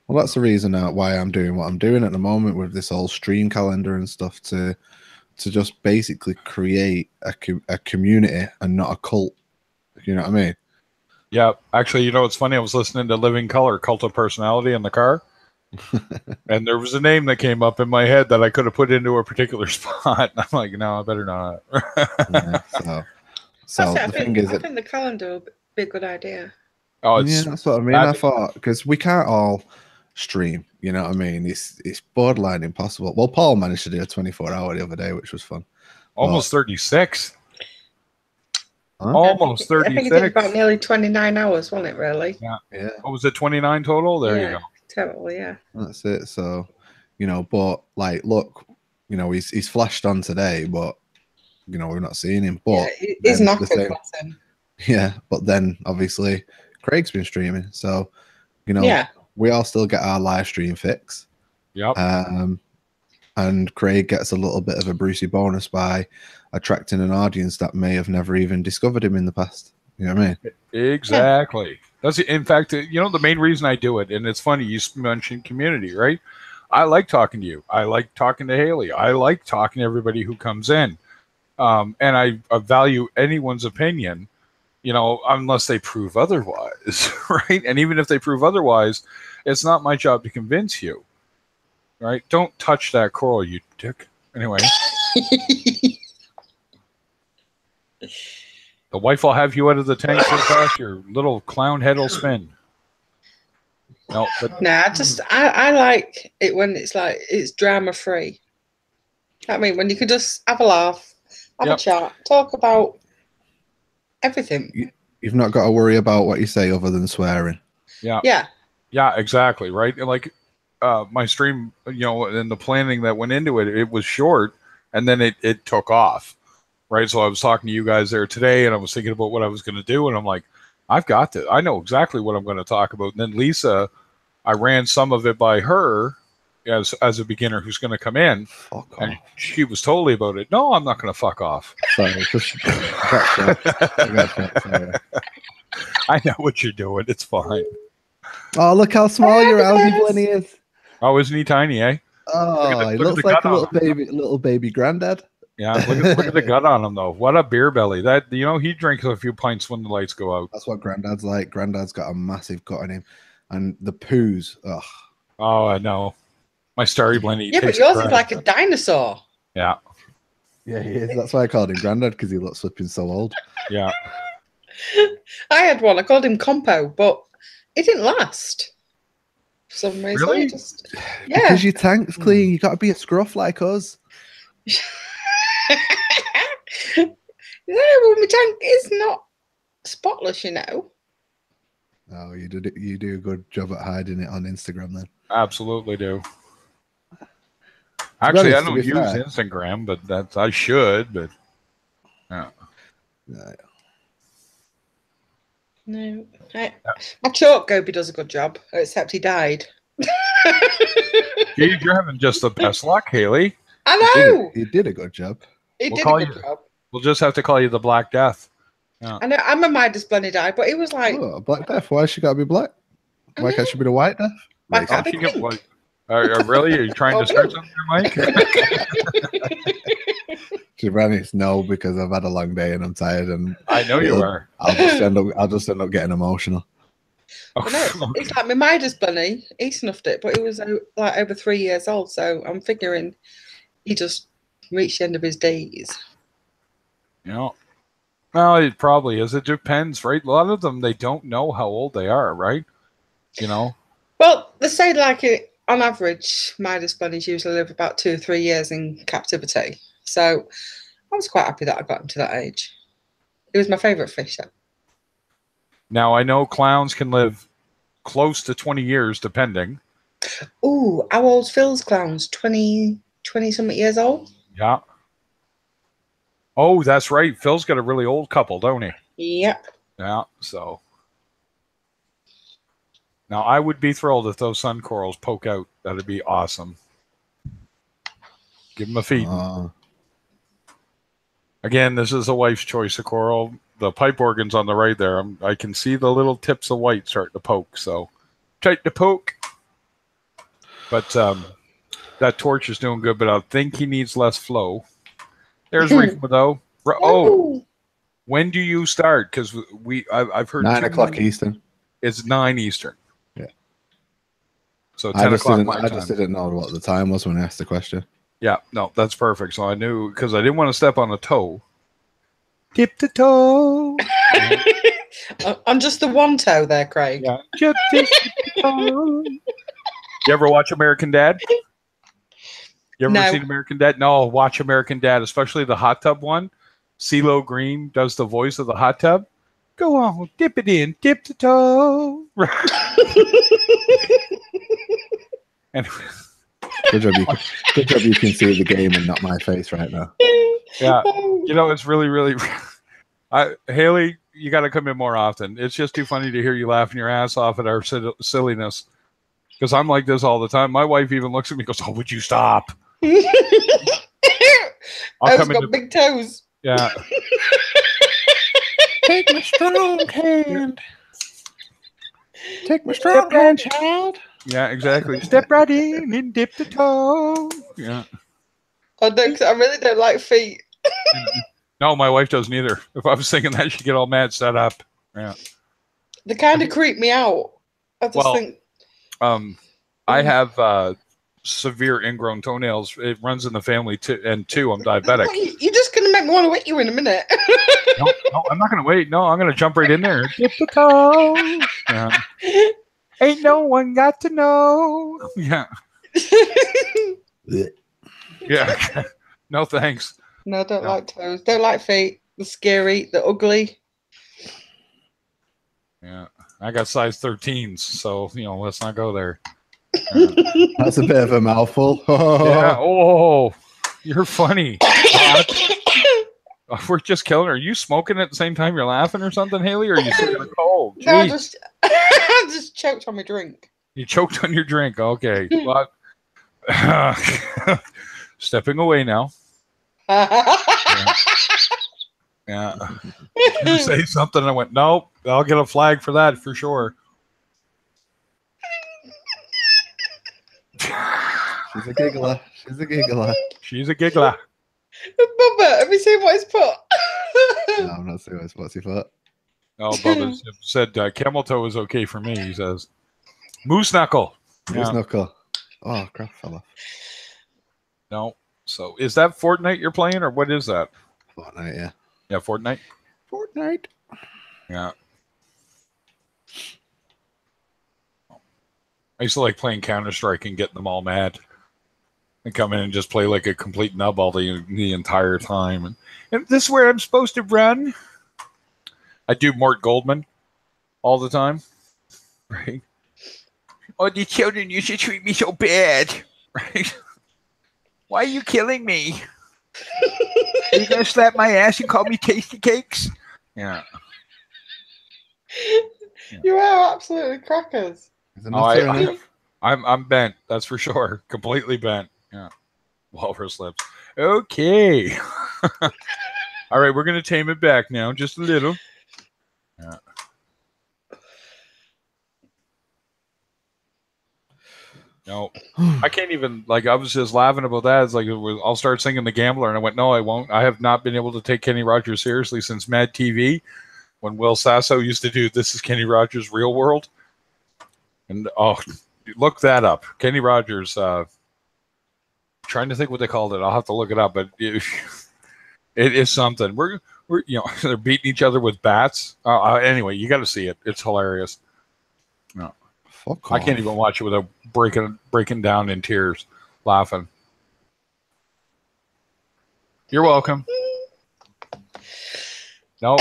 Well, that's the reason why I'm doing what I'm doing at the moment with this whole stream calendar and stuff, to just basically create a community and not a cult. You know what I mean? Yeah. Actually, it's funny. I was listening to Living Color, Cult of Personality in the car. And there was a name that came up in my head that I could have put into a particular spot. I'm like, no, I better not. So the thing is, I think the calendar would be a good idea. Oh, that's what I mean. I thought, because we can't all stream, you know what I mean? It's borderline impossible. Well, Paul managed to do a 24-hour the other day, which was fun. Almost 36. Huh? Almost 36. I think it did about nearly 29 hours, wasn't it, really? Yeah. What was it, 29 total? There you go. Totally, yeah. That's it. So, but like, look, he's flashed on today, but you know, we've not seen him. Yeah, But he's then knocking, bless him. yeah, but then obviously Craig's been streaming, so you know, Yeah. we all still get our live stream fix. Yep. And Craig gets a little bit of a Brucey bonus by attracting an audience that may have never even discovered him in the past. You know what I mean? Exactly. Yeah. That's in fact, you know, the main reason I do it, and it's funny you mentioned community, right? I like talking to you. I like talking to Haley. I like talking to everybody who comes in, and I value anyone's opinion, you know, unless they prove otherwise, right? And even if they prove otherwise, it's not my job to convince you, right? Don't touch that coral, you dick. Anyway. The wife will have you out of the tank so fast your little clown head will spin. No, but I like it when it's like it's drama free. I mean, when you can just have a laugh, have a chat, talk about everything. You've not got to worry about what you say other than swearing. Yeah, exactly, right. And like my stream, you know, and the planning that went into it, it was short, and then it took off. Right, so I was talking to you guys there today, and I was thinking about what I was going to do, and I'm like, I've got to. I know exactly what I'm going to talk about. And then Lisa, I ran some of it by her as a beginner who's going to come in, and she was totally about it. No, I'm not going to fuck off. Sorry, I know what you're doing. It's fine. Oh, look how small your Aldi Blenny is. Oh, isn't he tiny, eh? Oh, he looks like a little baby granddad. Yeah, look at the gut on him though. what a beer belly! That, you know, he drinks a few pints when the lights go out. That's what Granddad's like. Granddad's got a massive gut on him, and the poos. Ugh. Oh, I know. My Starry Blenny. Yeah, but yours is like a dinosaur. Yeah. Yeah, he is. That's why I called him Granddad, because he looks flipping so old. Yeah. I had one. I called him Compo, but it didn't last. For some reason, really? Because your tank's clean. You got to be a scruff like us. Yeah, well, my tank is not spotless, you know. Oh, you do a good job at hiding it on Instagram then. Absolutely do. Actually, I don't use Instagram, but I should. But yeah. No, my chalk goby does a good job, except he died. Gee, you're having just the best luck, Haley. I know. He did a good job. He did a good job. We'll just have to call you the Black Death. Yeah. I know. I'm a Midas Bunny died, but it was like Black Death. Why she gotta be black? Why can't she be the White Death? Why can't she be pink? Really? Are you trying to start something, Mike? Giovanni's no, because I've had a long day and I'm tired, and I know you are. I'll just end up getting emotional. No, it's like my Midas Bunny. He snuffed it, but he was like over 3 years old. So I'm figuring he just reached the end of his days. Yeah. Well, it probably is. It depends, right? A lot of them, they don't know how old they are, right? You know? Well, they say like on average, Midas bunnies usually live about 2 or 3 years in captivity. So I was quite happy that I got him to that age. It was my favourite fish. Now, I know clowns can live close to 20 years, depending. Ooh, how old's Phil's clowns? 20-something years old? Yeah. Oh, that's right. Phil's got a really old couple, don't he? Yep. Yeah, so. Now, I would be thrilled if those sun corals poke out. That'd be awesome. Give them a feed. Again, this is a wife's choice of coral. The pipe organ's on the right there. I can see the little tips of white starting to poke, so try to poke. But that torch is doing good, but I think he needs less flow. There's Reefma, though. Oh, when do you start? Because I've heard 9 o'clock Eastern. It's 9 Eastern. Yeah. So 10 o'clock my time. I just didn't know what the time was when I asked the question. Yeah, no, that's perfect. So I knew, because I didn't want to step on a toe. Tip the toe. On just the one toe there, Craig. Yeah. Just tip the toe. You ever watch American Dad? You ever seen American Dad? No, watch American Dad, especially the hot tub one. CeeLo Green does the voice of the hot tub. Go on, dip it in, dip the toe. Anyway. Good job you can see the game and not my face right now. Yeah. You know, it's really, really. Haley, you got to come in more often. It's just too funny to hear you laughing your ass off at our silliness. Because I'm like this all the time. My wife even looks at me and goes, "Oh, would you stop?" I'll come got big toes. Yeah. Take my strong hand. Take my strong hand, child. Yeah, exactly. Step right in and dip the toe. Yeah. I really don't like feet. No, my wife doesn't either. If I was singing that, she'd get all mad, set up. Yeah. They kind of creep me out. I just think. I have severe ingrown toenails. It runs in the family too, and I'm diabetic. You're just gonna make me want to hit you in a minute. No, I'm not gonna wait. No, I'm gonna jump right in there. Dip the toe. Yeah. Ain't no one got to know. Yeah. Yeah. No thanks. No, don't like toes. Don't like feet. They're scary. They're ugly. Yeah. I got size 13s, so let's not go there. That's a bit of a mouthful. Yeah. Oh, you're funny. We're just killing her. Are you smoking at the same time you're laughing or something, Haley? Or are you sick of a cold? No, I just choked on my drink. You choked on your drink. Okay. Well, stepping away now. Yeah. You say something, I went, nope, I'll get a flag for that for sure. She's a giggler. She's a giggler. She's a giggler. Bubba, have you seen what he's put? No, I'm not serious. What's he put? Oh, Bubba said camel toe is okay for me, he says. Moose knuckle. Moose knuckle. Oh, crap, fella. No. So is that Fortnite you're playing, or what is that? Fortnite, yeah. Yeah, Fortnite? Fortnite. Yeah. I used to like playing Counter-Strike and getting them all mad. And come in and just play like a complete nub all the entire time. And this is where I'm supposed to run? I do Mort Goldman all the time. Right? Oh, the children used to treat me so bad. Right? Why are you killing me? Are you going to slap my ass and call me tasty cakes? Yeah. You are absolutely crackers. I'm bent. That's for sure. Completely bent. Yeah. Walrus lips. Okay. All right, we're going to tame it back now, just a little. Yeah. No, I can't even, like, I was just laughing about that. It's like, I'll start singing The Gambler, and I went, no, I won't. I have not been able to take Kenny Rogers seriously since Mad TV, when Will Sasso used to do This Is Kenny Rogers Real World. And, look that up. Kenny Rogers, trying to think what they called it. I'll have to look it up, but it is something. We're they're beating each other with bats. Anyway, you got to see it. It's hilarious. No. I can't even watch it without breaking down in tears, laughing. You're welcome. No,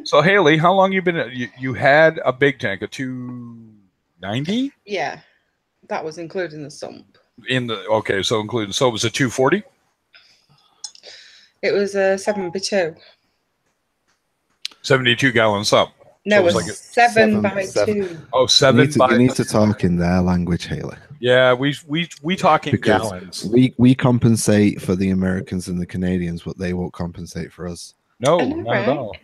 so Haley, how long you been? You had a big tank, a 290? Yeah, that was including the sump. So it was a 240. It was a 7x2. 72-gallon sump. No, so it was 7x2. Oh, 7 by. You need to talk in their language, Haley. Yeah, we talk in gallons. We compensate for the Americans and the Canadians, but they won't compensate for us. No, not at all.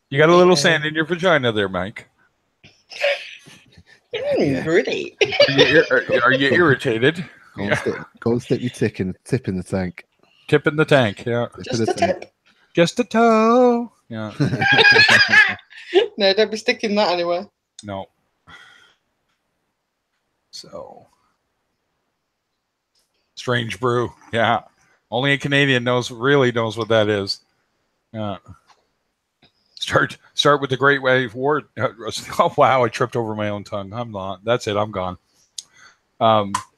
You got a little sand in your vagina there, Mike. Really? Are you irritated? Go and stick your tip in the tank. Tip in the tank, yeah. Just a tip. Just a toe. Yeah. No, don't be sticking that anywhere. No. So. Strange brew. Yeah. Only a Canadian really knows what that is. Yeah. Start with the Great Wave War. Oh, wow, I tripped over my own tongue. I'm not. That's it. I'm gone.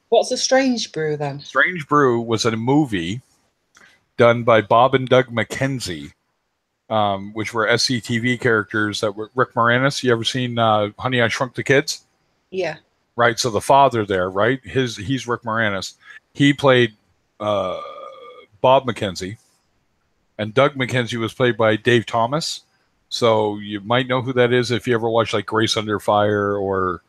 What's a Strange Brew then? Strange Brew was a movie done by Bob and Doug McKenzie, which were SCTV characters that were Rick Moranis. You ever seen Honey, I Shrunk the Kids? Yeah. Right. So the father there, right? He's Rick Moranis. He played Bob McKenzie, and Doug McKenzie was played by Dave Thomas. So you might know who that is if you ever watch like Grace Under Fire or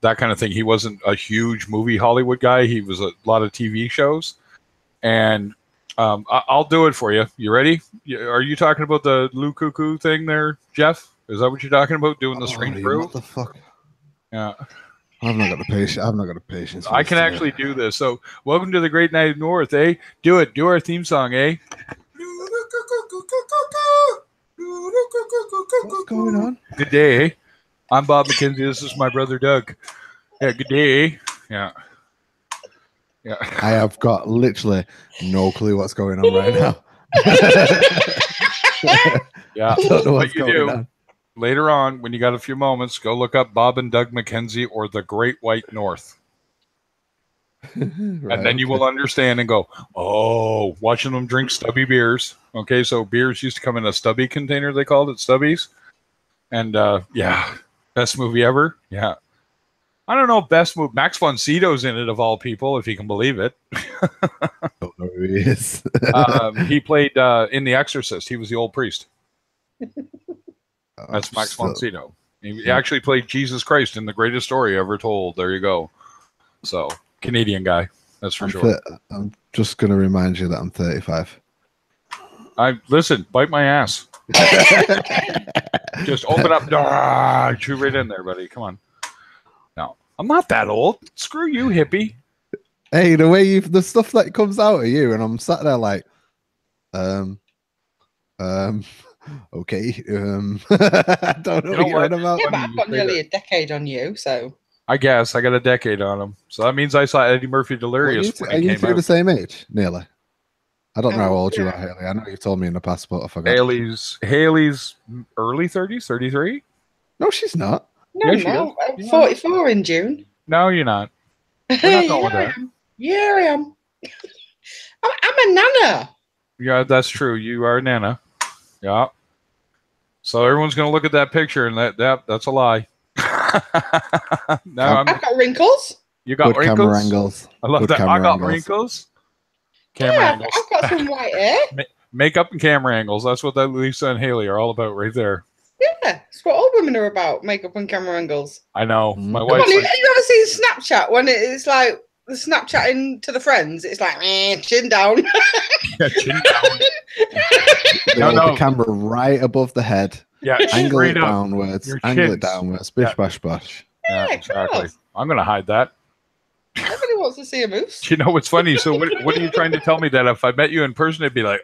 that kind of thing. He wasn't a huge movie Hollywood guy. He was a lot of TV shows. And I'll do it for you. You ready? Are you talking about the Lou Cuckoo thing there, Jeff? Is that what you're talking about? Doing the string through? What the fuck? Yeah. I've not got the patience. I've not got the patience. I can actually do this. So, welcome to the Great Night of North, eh? Do it. Do our theme song, eh? What's going on? Good day. Eh? I'm Bob McKenzie. This is my brother Doug. Yeah, good day. Eh? Yeah. Yeah. I have got literally no clue what's going on right now. Yeah. I don't know what's But you going do. on. Later on, when you got a few moments, go look up Bob and Doug McKenzie or the Great White North. Right, And then you will understand and go, oh, watching them drink stubby beers. Okay, so beers used to come in a stubby container, they called it, stubbies. And yeah, best movie ever. Yeah. I don't know, best movie. Max von Sydow's in it, of all people, if you can believe it. don't know who he is. He played in The Exorcist. He was the old priest. That's Max von Sydow. He actually played Jesus Christ in The Greatest Story Ever Told. There you go. So, Canadian guy. That's for sure. I'm just going to remind you that I'm 35. Listen, bite my ass. Just open up. Chew right in there, buddy. Come on. No, I'm not that old. Screw you, hippie. Hey, the way the stuff that comes out of you, and I'm sat there like, okay, I don't know what you're on about. Yeah, but I've got nearly a decade on you, so. I guess I got a decade on him. So that means I saw Eddie Murphy Delirious. Are you two the same age? Nearly. I don't know how old you are, Haley. I know you've told me in the past, but I forgot. Haley's early 30s, 33? No, she's not. No, Yes, no. I'm 44 in June. No, you're not. We're not going with that. Yeah, I am. I'm a nana. Yeah, that's true. You are Nana. Yeah. So everyone's going to look at that picture and that's a lie. No, I've got wrinkles. You got Good wrinkles? camera angles. I love Good that. I got camera wrinkles. Camera Yeah, angles. I've got some white hair. Makeup and camera angles. That's what that Lisa and Haley are all about right there. Yeah, that's what all women are about, makeup and camera angles. I know. My Come wife's on, you like, ever seen Snapchat when it's like the Snapchatting to the friends? It's like, chin down. yeah, chin down. The camera right above the head. Yeah, Angle it straight up. downwards. Your Angle it chins. downwards. Bish, bash, bash. Yeah, Yeah, exactly. course. I'm going to hide that. Nobody wants to see a moose. You know what's funny? So what are you trying to tell me that if I met you in person, it'd be like,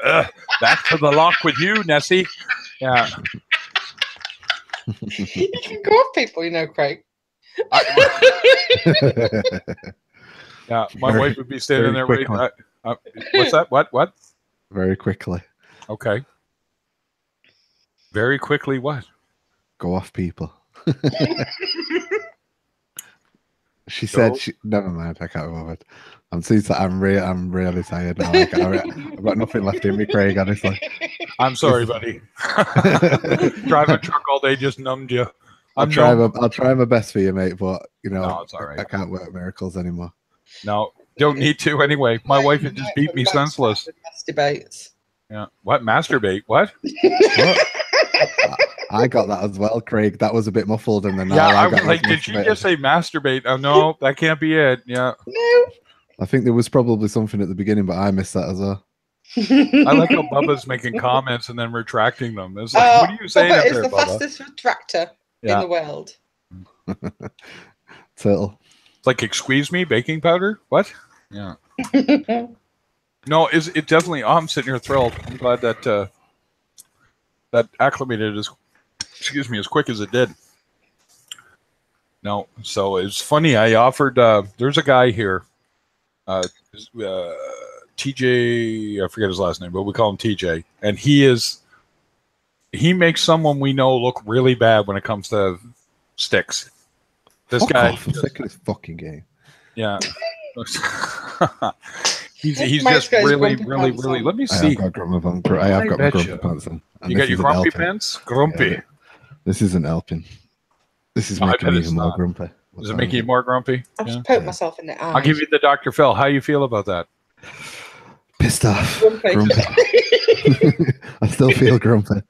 back to the lock with you, Nessie? Yeah. You can go off people, you know, Craig. Yeah, my wife would be standing there waiting. What's that? What? Very quickly. Okay. Very quickly, what? Go off people. She said, never mind, I can't remember. I'm really tired now. I've got nothing left in me, Craig, honestly. I'm sorry, buddy. Driving a truck all day just numbed you. I'll try my best for you, mate, but No, it's all right. I can't work miracles anymore. No, don't need to anyway. My wife had just beat me senseless. Masturbates. Yeah. What? Masturbate? What? What? I got that as well, Craig. That was a bit muffled, and then Yeah, I was got like, did she just say masturbate? Oh, no, that can't be it. Yeah. No. I think there was probably something at the beginning, but I missed that as well. I like how Bubba's making comments and then retracting them. It's like, what are you saying up Bubba is there, the Bubba? fastest retractor in the world. Turtle. It's like, excuse me, baking powder? What? Yeah. No, it definitely, I'm sitting here thrilled. I'm glad that that acclimated as quick as it did. No, so it's funny. I offered, there's a guy here, TJ, I forget his last name, but we call him TJ. And he makes someone we know look really bad when it comes to sticks. This guy. I'm sick of this fucking game. Yeah. He's just really. Let me see. I have got my grumpy pants on. You got your grumpy pants? Grumpy. Yeah. This isn't helping. This is making me even more grumpy. Does it make you more grumpy? I'll just poke myself in the eye. I'll give you the Dr. Phil. How you feel about that? Pissed off. Grumpy. Grumpy. I still feel grumpy.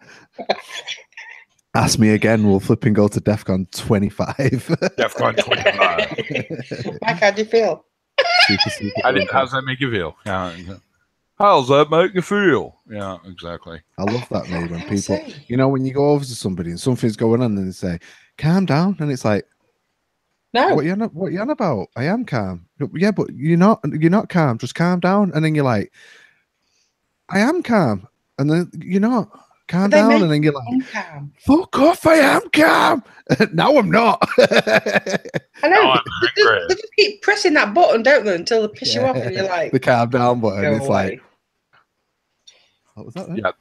Ask me again, we'll flip and go to DEFCON 25. DEFCON 25. Mike, how do you feel? Super How's grumpy. that make you feel? Yeah. How's that make you feel? Yeah, exactly. I love that, mate, when God's people, sake. you know, when you go over to somebody and something's going on and they say, calm down. And it's like, No. what you on about? I am calm. Yeah, but you're not calm. Just calm down. And then you're like, I am calm. And then you're not. Calm But they down. make And then you're like, I'm calm. fuck off, I am calm. Now I'm not. I know. Now I'm They angry. just keep pressing that button, don't they, until they piss you off and you're like, the calm down button. go It's away. like, what was that then? Yeah.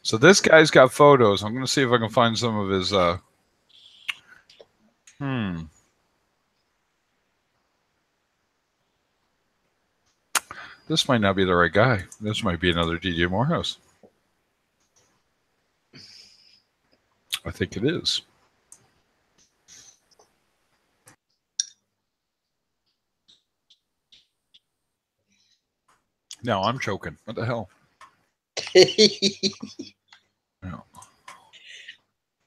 So this guy's got photos. I'm going to see if I can find some of his. This might not be the right guy. This might be another DJ Morehouse. I think it is. No, I'm choking. What the hell? Yeah.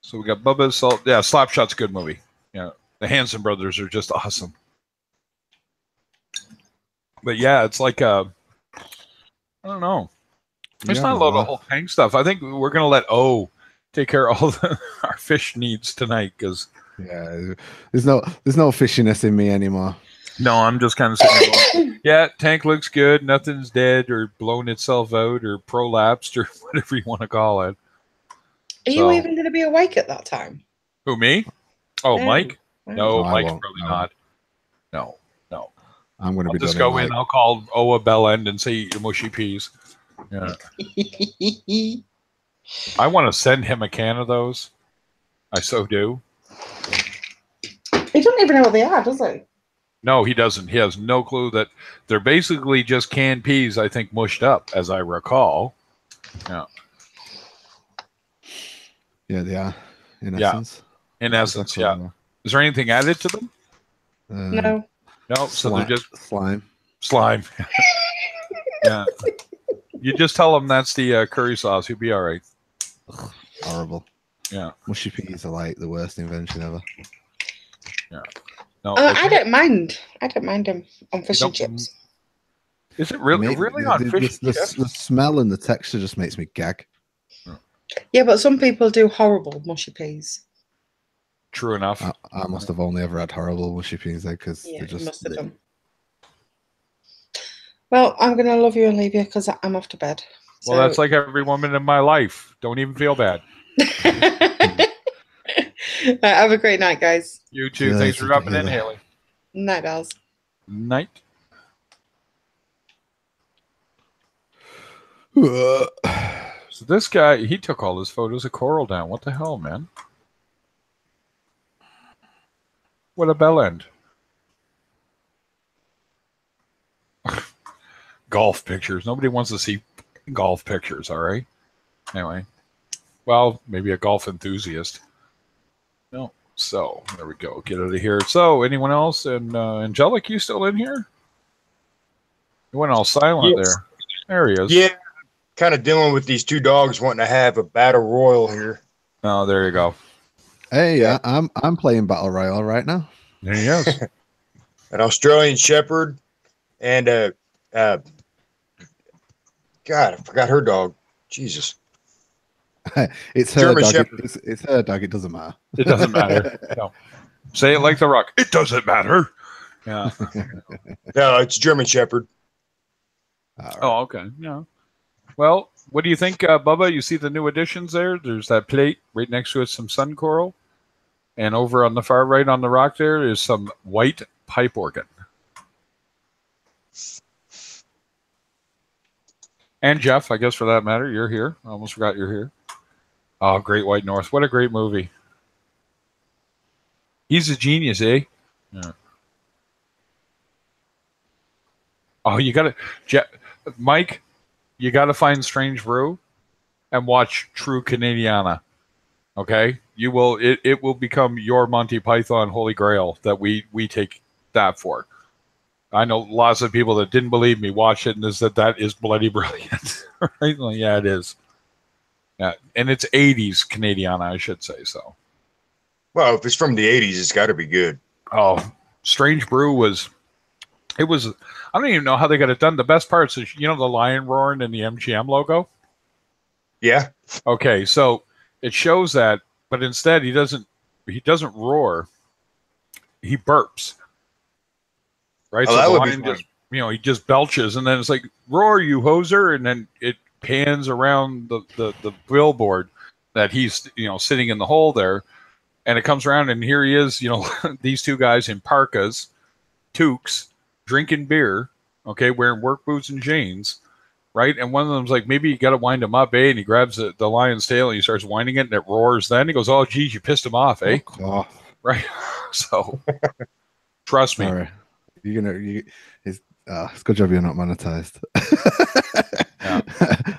So we got Bubba's Salt. Yeah, Slapshot's a good movie. Yeah, the Hanson brothers are just awesome. But yeah, it's like I don't know. There's not a lot of whole tank stuff. I think we're gonna let O take care of all our fish needs tonight because there's no fishiness in me anymore. no, I'm just kind of sitting there going, yeah, tank looks good. Nothing's dead or blown itself out or prolapsed or whatever you want to call it. Are you even going to be awake at that time? Who, me? Oh, No. Mike? No, I Mike's won't. probably No. not. No. I'm going to I'll be just done go in. I'll call Oa Bell End and say eat your mushy peas. Yeah. I want to send him a can of those. I so do. He doesn't even know what they are, does he? No, he doesn't. He has no clue that they're basically just canned peas, I think, mushed up, as I recall. Yeah. Yeah, they are. In Yeah. essence. In essence, yeah. Is there anything added to them? No. No, so they're just slime. Yeah. You just tell him that's the curry sauce. You'll be all right. Ugh, horrible. Yeah. Mushy peas are like the worst invention ever. Yeah. No, I don't mind. I don't mind them on fish and don't- chips. Is it really on fish? The smell and the texture just makes me gag. Yeah, but some people do horrible mushy peas. True enough. I must have only ever had horrible mushy peas there because Yeah, they're you just. must have done. Well, I'm going to love you and leave you because I'm off to bed. Well, that's like every woman in my life. Don't even feel bad. Right, have a great night, guys. You too. Yeah, Thanks for dropping in, together. Haley. Night, bells. Night. So this guy, he took all his photos of coral down. What the hell, man? What a bell end. Golf pictures. Nobody wants to see golf pictures, all right? Anyway. Well, maybe a golf enthusiast. No. So, there we go. Get out of here. So, anyone else? And Angelic, you still in here? You went all silent Yes. there. There he is. Yeah, kind of dealing with these two dogs wanting to have a battle royal here. Oh, there you go. Hey, Yeah. I'm playing Battle Royale right now. There he is. An Australian Shepherd and God, I forgot her dog. Jesus. It's her German dog. Shepherd. It's her dog. It doesn't matter. It doesn't matter. No. Say it like The Rock. It doesn't matter. Yeah. No, it's German Shepherd. All right. Oh, okay. Yeah. Well, what do you think, Bubba? You see the new additions there? There's that plate right next to it, some sun coral. And over on the far right on the rock there is some white pipe organ. And Jeff, I guess for that matter, you're here. I almost forgot you're here. Oh, Great White North. What a great movie. He's a genius, eh? Yeah. Oh, you got to... Mike, you got to find Strange Brew and watch True Canadiana. Okay? You will... It will become your Monty Python Holy Grail that we take that for. I know lots of people that didn't believe me watched it and said that is bloody brilliant. Right? Well, yeah, it is. Yeah, and it's 80s Canadiana, I should say so. Well, if it's from the 80s, it's got to be good. Oh, Strange Brew was. It was. I don't even know how they got it done. The best parts is the lion roaring and the MGM logo. Yeah. Okay, so it shows that, but instead he doesn't roar. He burps. Right, Oh, so that the would be lion fun. just he just belches, and then it's like roar, you hoser, and then it pans around the billboard that he's sitting in the hole there, and it comes around, and here he is, these two guys in parkas, toques, drinking beer, okay, wearing work boots and jeans, right? And one of them's like, maybe you got to wind him up, eh? And he grabs the lion's tail and he starts winding it, and it roars. Then he goes, "Oh, geez, you pissed him off, eh?" Oh, Right? So, trust me. sorry. It's a good job you're not monetized. Yeah.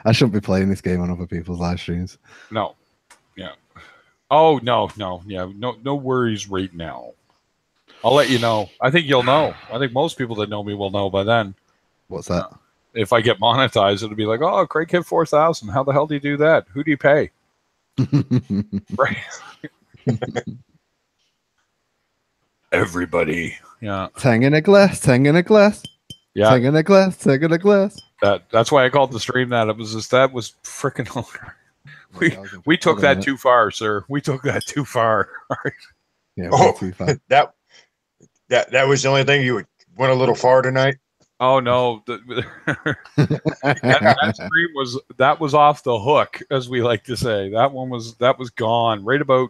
I shouldn't be playing this game on other people's live streams. No. Yeah. Oh, no. Yeah. No worries right now. I'll let you know. I think you'll know. I think most people that know me will know by then. What's that? If I get monetized, it'll be like, "Oh, Craig hit 4,000. How the hell do you do that? Who do you pay?" Right. Everybody. Yeah. Tang in a glass, tang in a glass. Yeah. Tang in a glass, tang in a glass. That's why I called the stream that. It was just that was freaking we took that too far, sir. We took that too far. Yeah, Oh, too far. that was the only thing you went a little far tonight. Oh no, that stream was off the hook, as we like to say. That was gone right about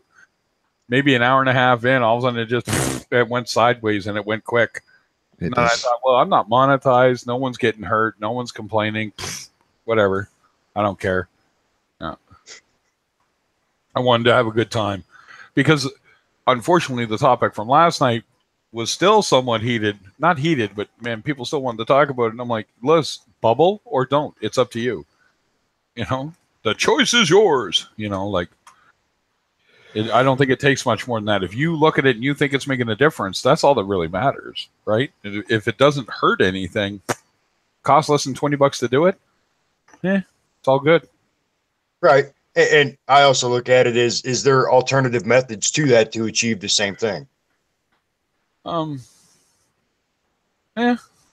maybe an hour and a half in. All of a sudden, it went sideways and it went quick. And I thought, well, I'm not monetized. No one's getting hurt. No one's complaining. Whatever. I don't care. No. I wanted to have a good time because, unfortunately, the topic from last night was still somewhat heated. Not heated, but man, people still wanted to talk about it. And I'm like, let's bubble or don't. It's up to you. The choice is yours. I don't think it takes much more than that. If you look at it and you think it's making a difference, that's all that really matters, right? If it doesn't hurt anything, costs less than $20 to do it, it's all good. Right. And I also look at it as, is there alternative methods to that to achieve the same thing?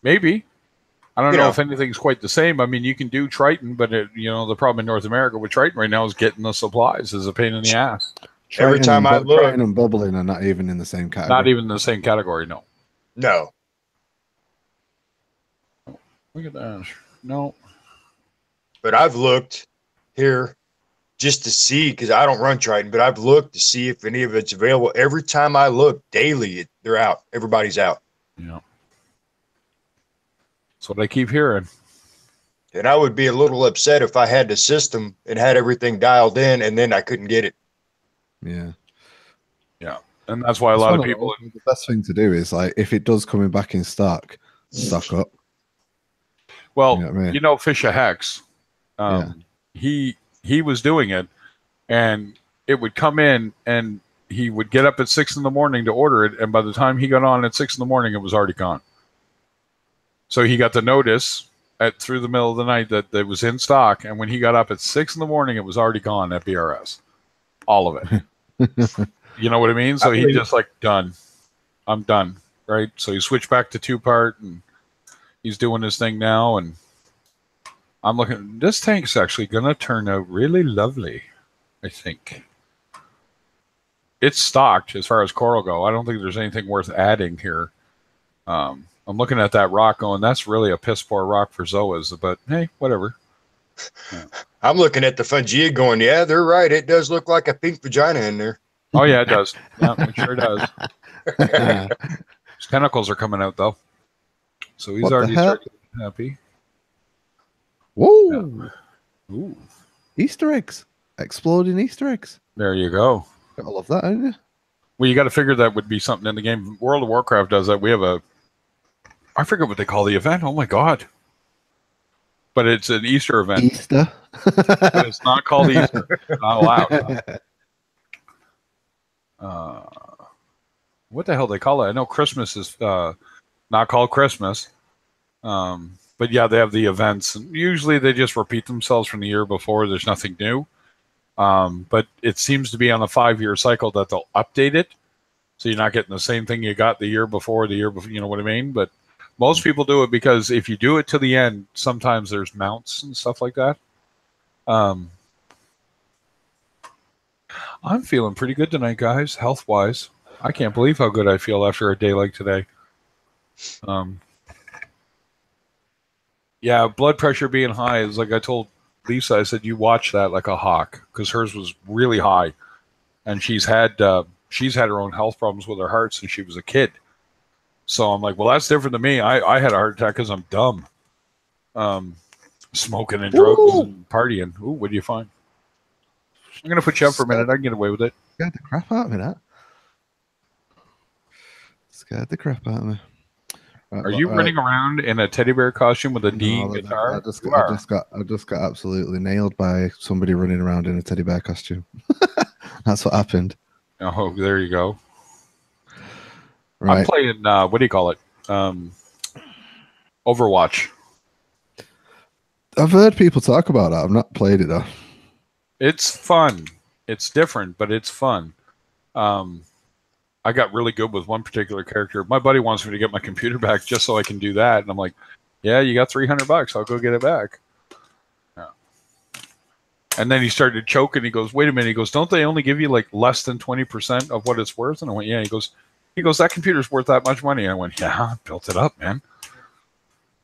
Maybe. I don't know if anything's quite the same. I mean, you can do Triton, but the problem in North America with Triton right now is getting the supplies is a pain in the ass. Every time I look, Triton and bubbling are not even in the same category. Not even in the same category, no. No. Look at that. No. But I've looked here just to see, because I don't run Triton, but I've looked to see if any of it's available. Every time I look daily, they're out. Everybody's out. Yeah. That's what I keep hearing. And I would be a little upset if I had the system and had everything dialed in and then I couldn't get it. Yeah. Yeah. And that's why a lot of people. The best thing to do is, like, if it does coming back in stock up. Well, Fisher Hex, he was doing it, and it would come in, and he would get up at 6 a.m. to order it, and by the time he got on at 6 a.m, it was already gone. So he got the notice through the middle of the night that it was in stock, and when he got up at 6 a.m, it was already gone at BRS, all of it. You know what I mean? So he just done. I'm done, right? So he switched back to 2-part, and he's doing his thing now, and I'm looking. This tank's actually going to turn out really lovely, I think. It's stocked as far as coral go. I don't think there's anything worth adding here. I'm looking at that rock going, that's really a piss poor rock for Zoas, but hey, whatever. Yeah. I'm looking at the Fungia going, yeah, they're right. It does look like a pink vagina in there. Oh, yeah, it does. Yeah, it sure does. His tentacles are coming out, though. So he's already starting to be happy. Whoa. Yeah. Ooh. Easter eggs. Exploding Easter eggs. There you go. I love that, don't you? Well, you got to figure that would be something in the game. World of Warcraft does that. We have I forget what they call the event. Oh, my God. But it's an Easter event. Easter? But it's not called Easter. It's not allowed. What the hell they call it? I know Christmas is not called Christmas. But yeah, they have the events. Usually they just repeat themselves from the year before. There's nothing new. But it seems to be on a 5-year cycle that they'll update it. So you're not getting the same thing you got the year before, you know what I mean? But most people do it because if you do it to the end, sometimes there's mounts and stuff like that. I'm feeling pretty good tonight, guys, health-wise. I can't believe how good I feel after a day like today. Yeah, blood pressure being high is like I told Lisa, I said, you watch that like a hawk because hers was really high. And she's had her own health problems with her heart since she was a kid. So I'm like, well, that's different than me. I had a heart attack because I'm dumb. Smoking and drugs and partying. Ooh, what do you find? I'm going to put you up for a minute. I can get away with it. Scared the crap out of me, that. Scared the crap out of me. Are you running around in a teddy bear costume with a Dean guitar? I just got absolutely nailed by somebody running around in a teddy bear costume. That's what happened. Oh, there you go. Right. I'm playing, what do you call it? Overwatch. I've heard people talk about that. I've not played it, though. It's fun. It's different, but it's fun. I got really good with one particular character. My buddy wants me to get my computer back just so I can do that. And I'm like, yeah, you got $300. I'll go get it back. Yeah. And then he started choking. He goes, wait a minute. He goes, don't they only give you like less than 20% of what it's worth? And I went, yeah. He goes, that computer's worth that much money. And I went, yeah, I built it up, man.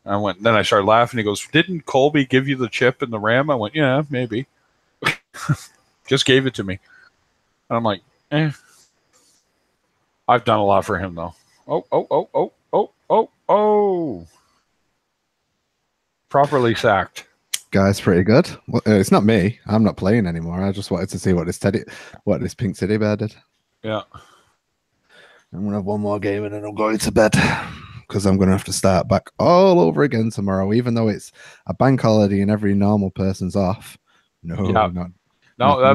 Then I started laughing. He goes, didn't Colby give you the chip and the RAM? I went, yeah, maybe. Just gave it to me. And I'm like, I've done a lot for him, though. Oh. Properly sacked. Guy's pretty good. Well, it's not me. I'm not playing anymore. I just wanted to see what this pink teddy bear did. Yeah. I'm going to have one more game and then I'm going to bed. Because I'm going to have to start back all over again tomorrow, even though it's a bank holiday and every normal person's off. That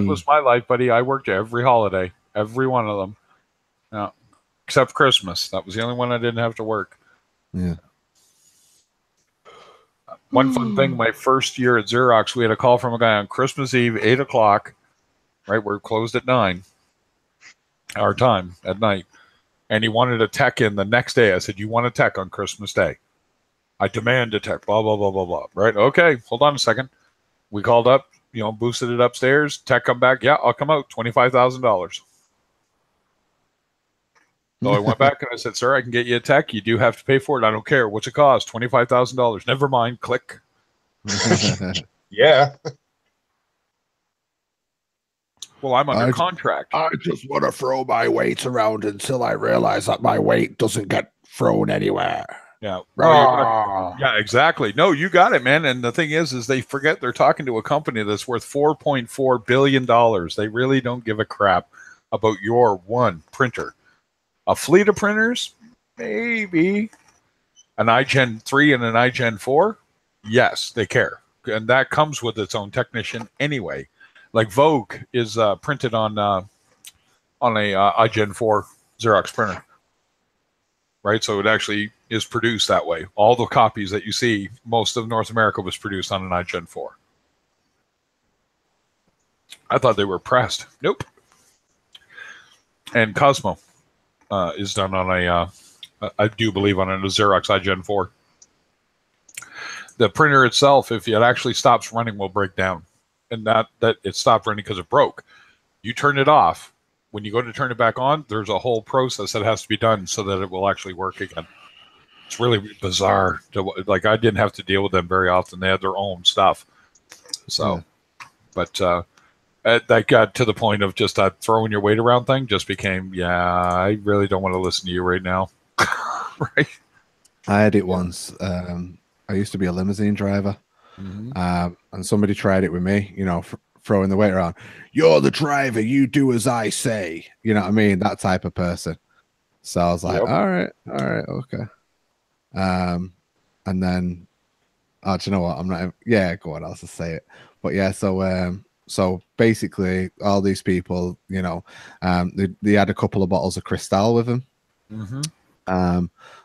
was my life, buddy. I worked every holiday, every one of them. Yeah. Except Christmas. That was the only one I didn't have to work. Yeah. One fun thing, my first year at Xerox, we had a call from a guy on Christmas Eve, 8 o'clock, right? We're closed at 9, our time, at night. And he wanted a tech in the next day. I said, you want a tech on Christmas Day? I demand a tech, blah, blah, blah, blah, blah. Right? Okay, hold on a second. We called up, boosted it upstairs. Tech come back. Yeah, I'll come out. $25,000. So I went back and I said, sir, I can get you a tech. You do have to pay for it. I don't care. What's it cost? $25,000. Never mind. Click. Yeah. Well, I'm under contract. I just want to throw my weight around until I realize that my weight doesn't get thrown anywhere. Yeah. Yeah, exactly. No, you got it, man. And the thing is they forget they're talking to a company that's worth $4.4 billion. They really don't give a crap about your one printer. A fleet of printers? Maybe. An iGen 3 and an iGen 4? Yes, they care. And that comes with its own technician anyway. Like Vogue is printed on a iGen 4 Xerox printer, right? So it actually is produced that way. All the copies that you see, most of North America was produced on an iGen 4. I thought they were pressed. Nope. And Cosmo is done on I do believe on a Xerox iGen 4. The printer itself, if it actually stops running, will break down. And that it stopped running because it broke. You turn it off. When you go to turn it back on, there's a whole process that has to be done so that it will actually work again. It's really bizarre. Like, I didn't have to deal with them very often. They had their own stuff. So, but that got to the point of just that throwing your weight around thing just became, I really don't want to listen to you right now. Right? I had it once. I used to be a limousine driver. Mm-hmm. And somebody tried it with me, throwing the weight around. You're the driver, you do as I say. You know what I mean? That type of person. So I was like, all right, okay. And then, do you know what? I'm not. Yeah, go on. I'll just say it. But yeah, so basically, all these people, they had a couple of bottles of Cristal with them. Mm-hmm.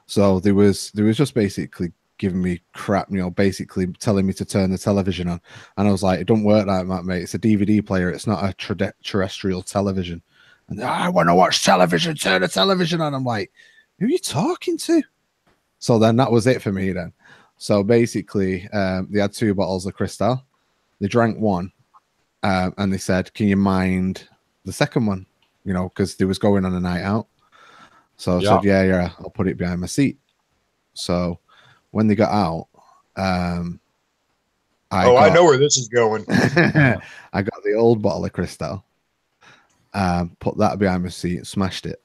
So there was just basically giving me crap, basically telling me to turn the television on, and I was like, it don't work like that, mate. It's a DVD player. It's not a terrestrial television. And I want to watch television. Turn the television on. I'm like, who are you talking to? So then that was it for me then. So basically, they had 2 bottles of Cristal. They drank one, and they said, "Can you mind the second one?" Because they was going on a night out. So I said, "Yeah, I'll put it behind my seat." So when they got out, I know where this is going. I got the old bottle of Cristal, put that behind my seat, smashed it.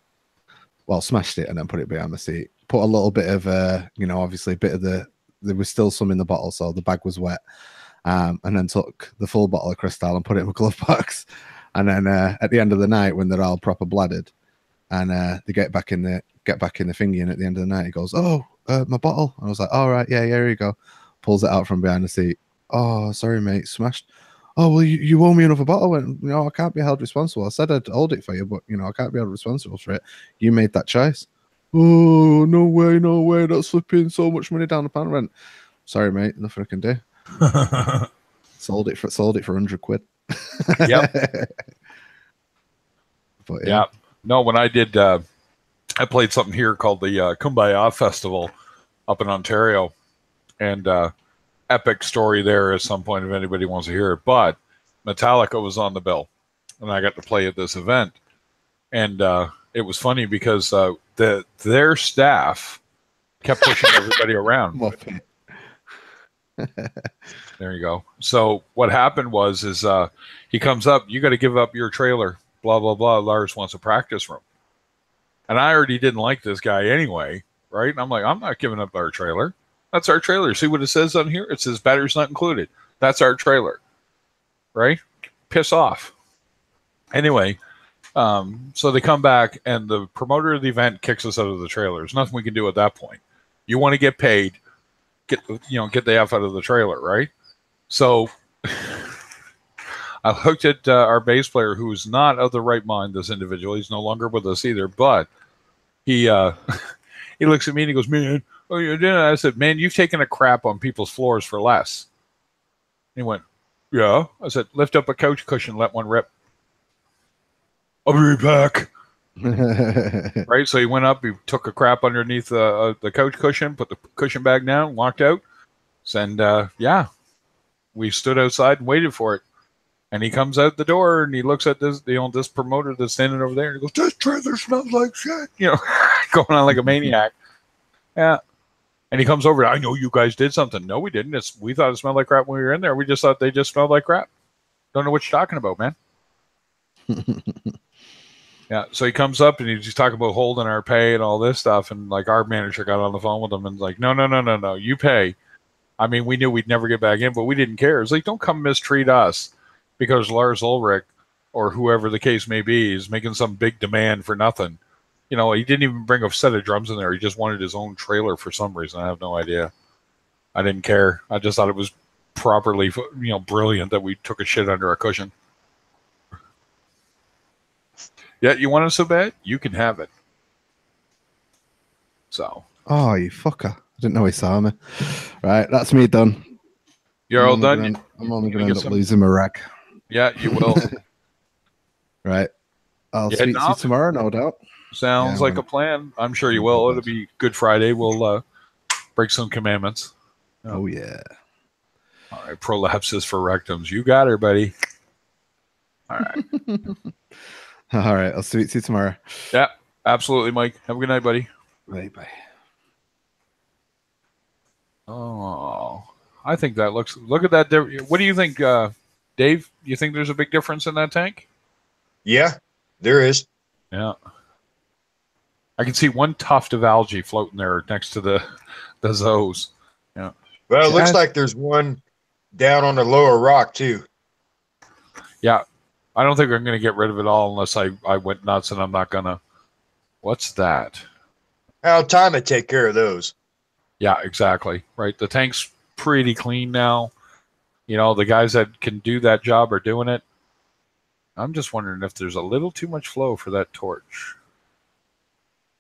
Well, smashed it and then put it behind my seat. Put a little bit of, obviously a bit of there was still some in the bottle, so the bag was wet. And then took the full bottle of Cristal and put it in my glove box. And then at the end of the night, when they're all proper blooded, and they get back in the thingy, and at the end of the night, he goes, "Oh, my bottle." And I was like, "All right, yeah, here you go." Pulls it out from behind the seat. "Oh, sorry, mate, smashed." "Oh, well, you owe me another bottle." And I can't be held responsible. I said I'd hold it for you, but I can't be held responsible for it. You made that choice. "Oh, no way, that's flipping so much money down the pan." Rent. "Sorry, mate, nothing I can do." sold it for £100. Yep. But yeah. No, when I did, I played something here called the Kumbaya Festival up in Ontario, and epic story there at some point if anybody wants to hear it. But Metallica was on the bill, and I got to play at this event, and it was funny because their staff kept pushing everybody around. There you go. So what happened was he comes up, "You got to give up your trailer, blah blah blah. Lars wants a practice room." And I already didn't like this guy anyway, right? And I'm like, "I'm not giving up our trailer. That's our trailer. See what it says on here? It says batteries not included. That's our trailer, right? Piss off." Anyway, so they come back, and the promoter of the event kicks us out of the trailer. There's nothing we can do at that point. You want to get paid, get the F out of the trailer, right? So I looked at our bass player, who's not of the right mind, this individual. He's no longer with us either, but he he looks at me and he goes, "Man, oh, you did?" I said, "Man, you've taken a crap on people's floors for less." He went, "Yeah." I said, "Lift up a couch cushion, let one rip." "I'll be right back." Right? So he went up, he took a crap underneath the couch cushion, put the cushion back down, walked out, and we stood outside and waited for it. And he comes out the door and he looks at this promoter that's standing over there, and he goes, "This trailer smells like shit," going on like a maniac. Yeah. And he comes over, "I know you guys did something." "No, we didn't. We thought it smelled like crap when we were in there. We just thought they just smelled like crap. Don't know what you're talking about, man." Yeah. So he comes up and he's just talking about holding our pay and all this stuff. And like our manager got on the phone with him and like, no, you pay. I mean, we knew we'd never get back in, but we didn't care. It's like, don't come mistreat us because Lars Ulrich or whoever the case may be is making some big demand for nothing. He didn't even bring a set of drums in there. He just wanted his own trailer for some reason. I have no idea. I didn't care. I just thought it was properly, brilliant that we took a shit under a cushion. Yeah, you want it so bad? You can have it. So. Oh, you fucker. I didn't know he saw me. Right, that's me done. You're all done? I'm only going to end up losing my rack. Yeah, you will. Right. I'll speak to you tomorrow, no doubt. Sounds like a plan. I'm sure you will. It'll be Good Friday. We'll break some commandments. Oh, yeah. All right, prolapses for rectums. You got her, buddy. All right. All right, I'll speak to you tomorrow. Yeah, absolutely, Mike. Have a good night, buddy. Bye. Oh, I think that look at that. What do you think, Dave? You think there's a big difference in that tank? Yeah, there is. Yeah. I can see one tuft of algae floating there next to the Zoes. Yeah. Well, it looks like there's one down on the lower rock, too. Yeah. I don't think I'm going to get rid of it all unless I went nuts, and I'm not going to. What's that? How time to take care of those. Yeah, exactly. Right. The tank's pretty clean now. The guys that can do that job are doing it. I'm just wondering if there's a little too much flow for that torch.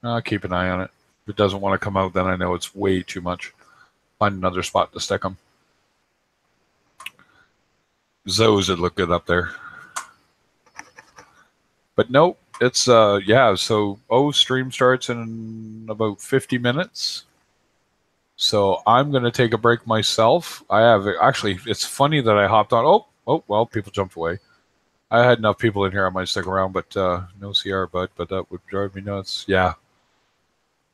I'll keep an eye on it. If it doesn't want to come out, then I know it's way too much. Find another spot to stick them. Zoes would look good up there. But nope, it's yeah, so stream starts in about 50 minutes. So I'm going to take a break myself. I have actually, it's funny that I hopped on. Oh, well, people jumped away. I had enough people in here. I might stick around, but no CR, but that would drive me nuts. Yeah.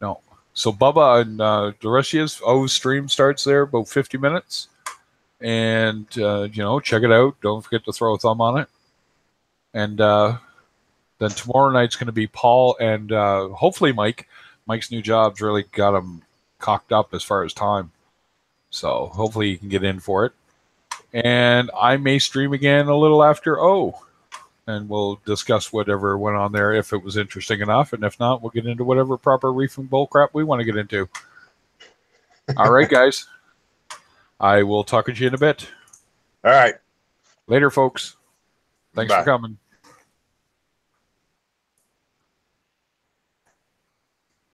No. So Bubba and the rest of you, stream starts there about 50 minutes. And, check it out. Don't forget to throw a thumb on it. And then tomorrow night's going to be Paul and hopefully Mike. Mike's new job's really got him cocked up as far as time. So hopefully you can get in for it. And I may stream again a little after and we'll discuss whatever went on there if it was interesting enough. And if not, we'll get into whatever proper reef and bull crap we want to get into. All right, guys. I will talk to you in a bit. All right. Later, folks. Thanks Bye. for coming.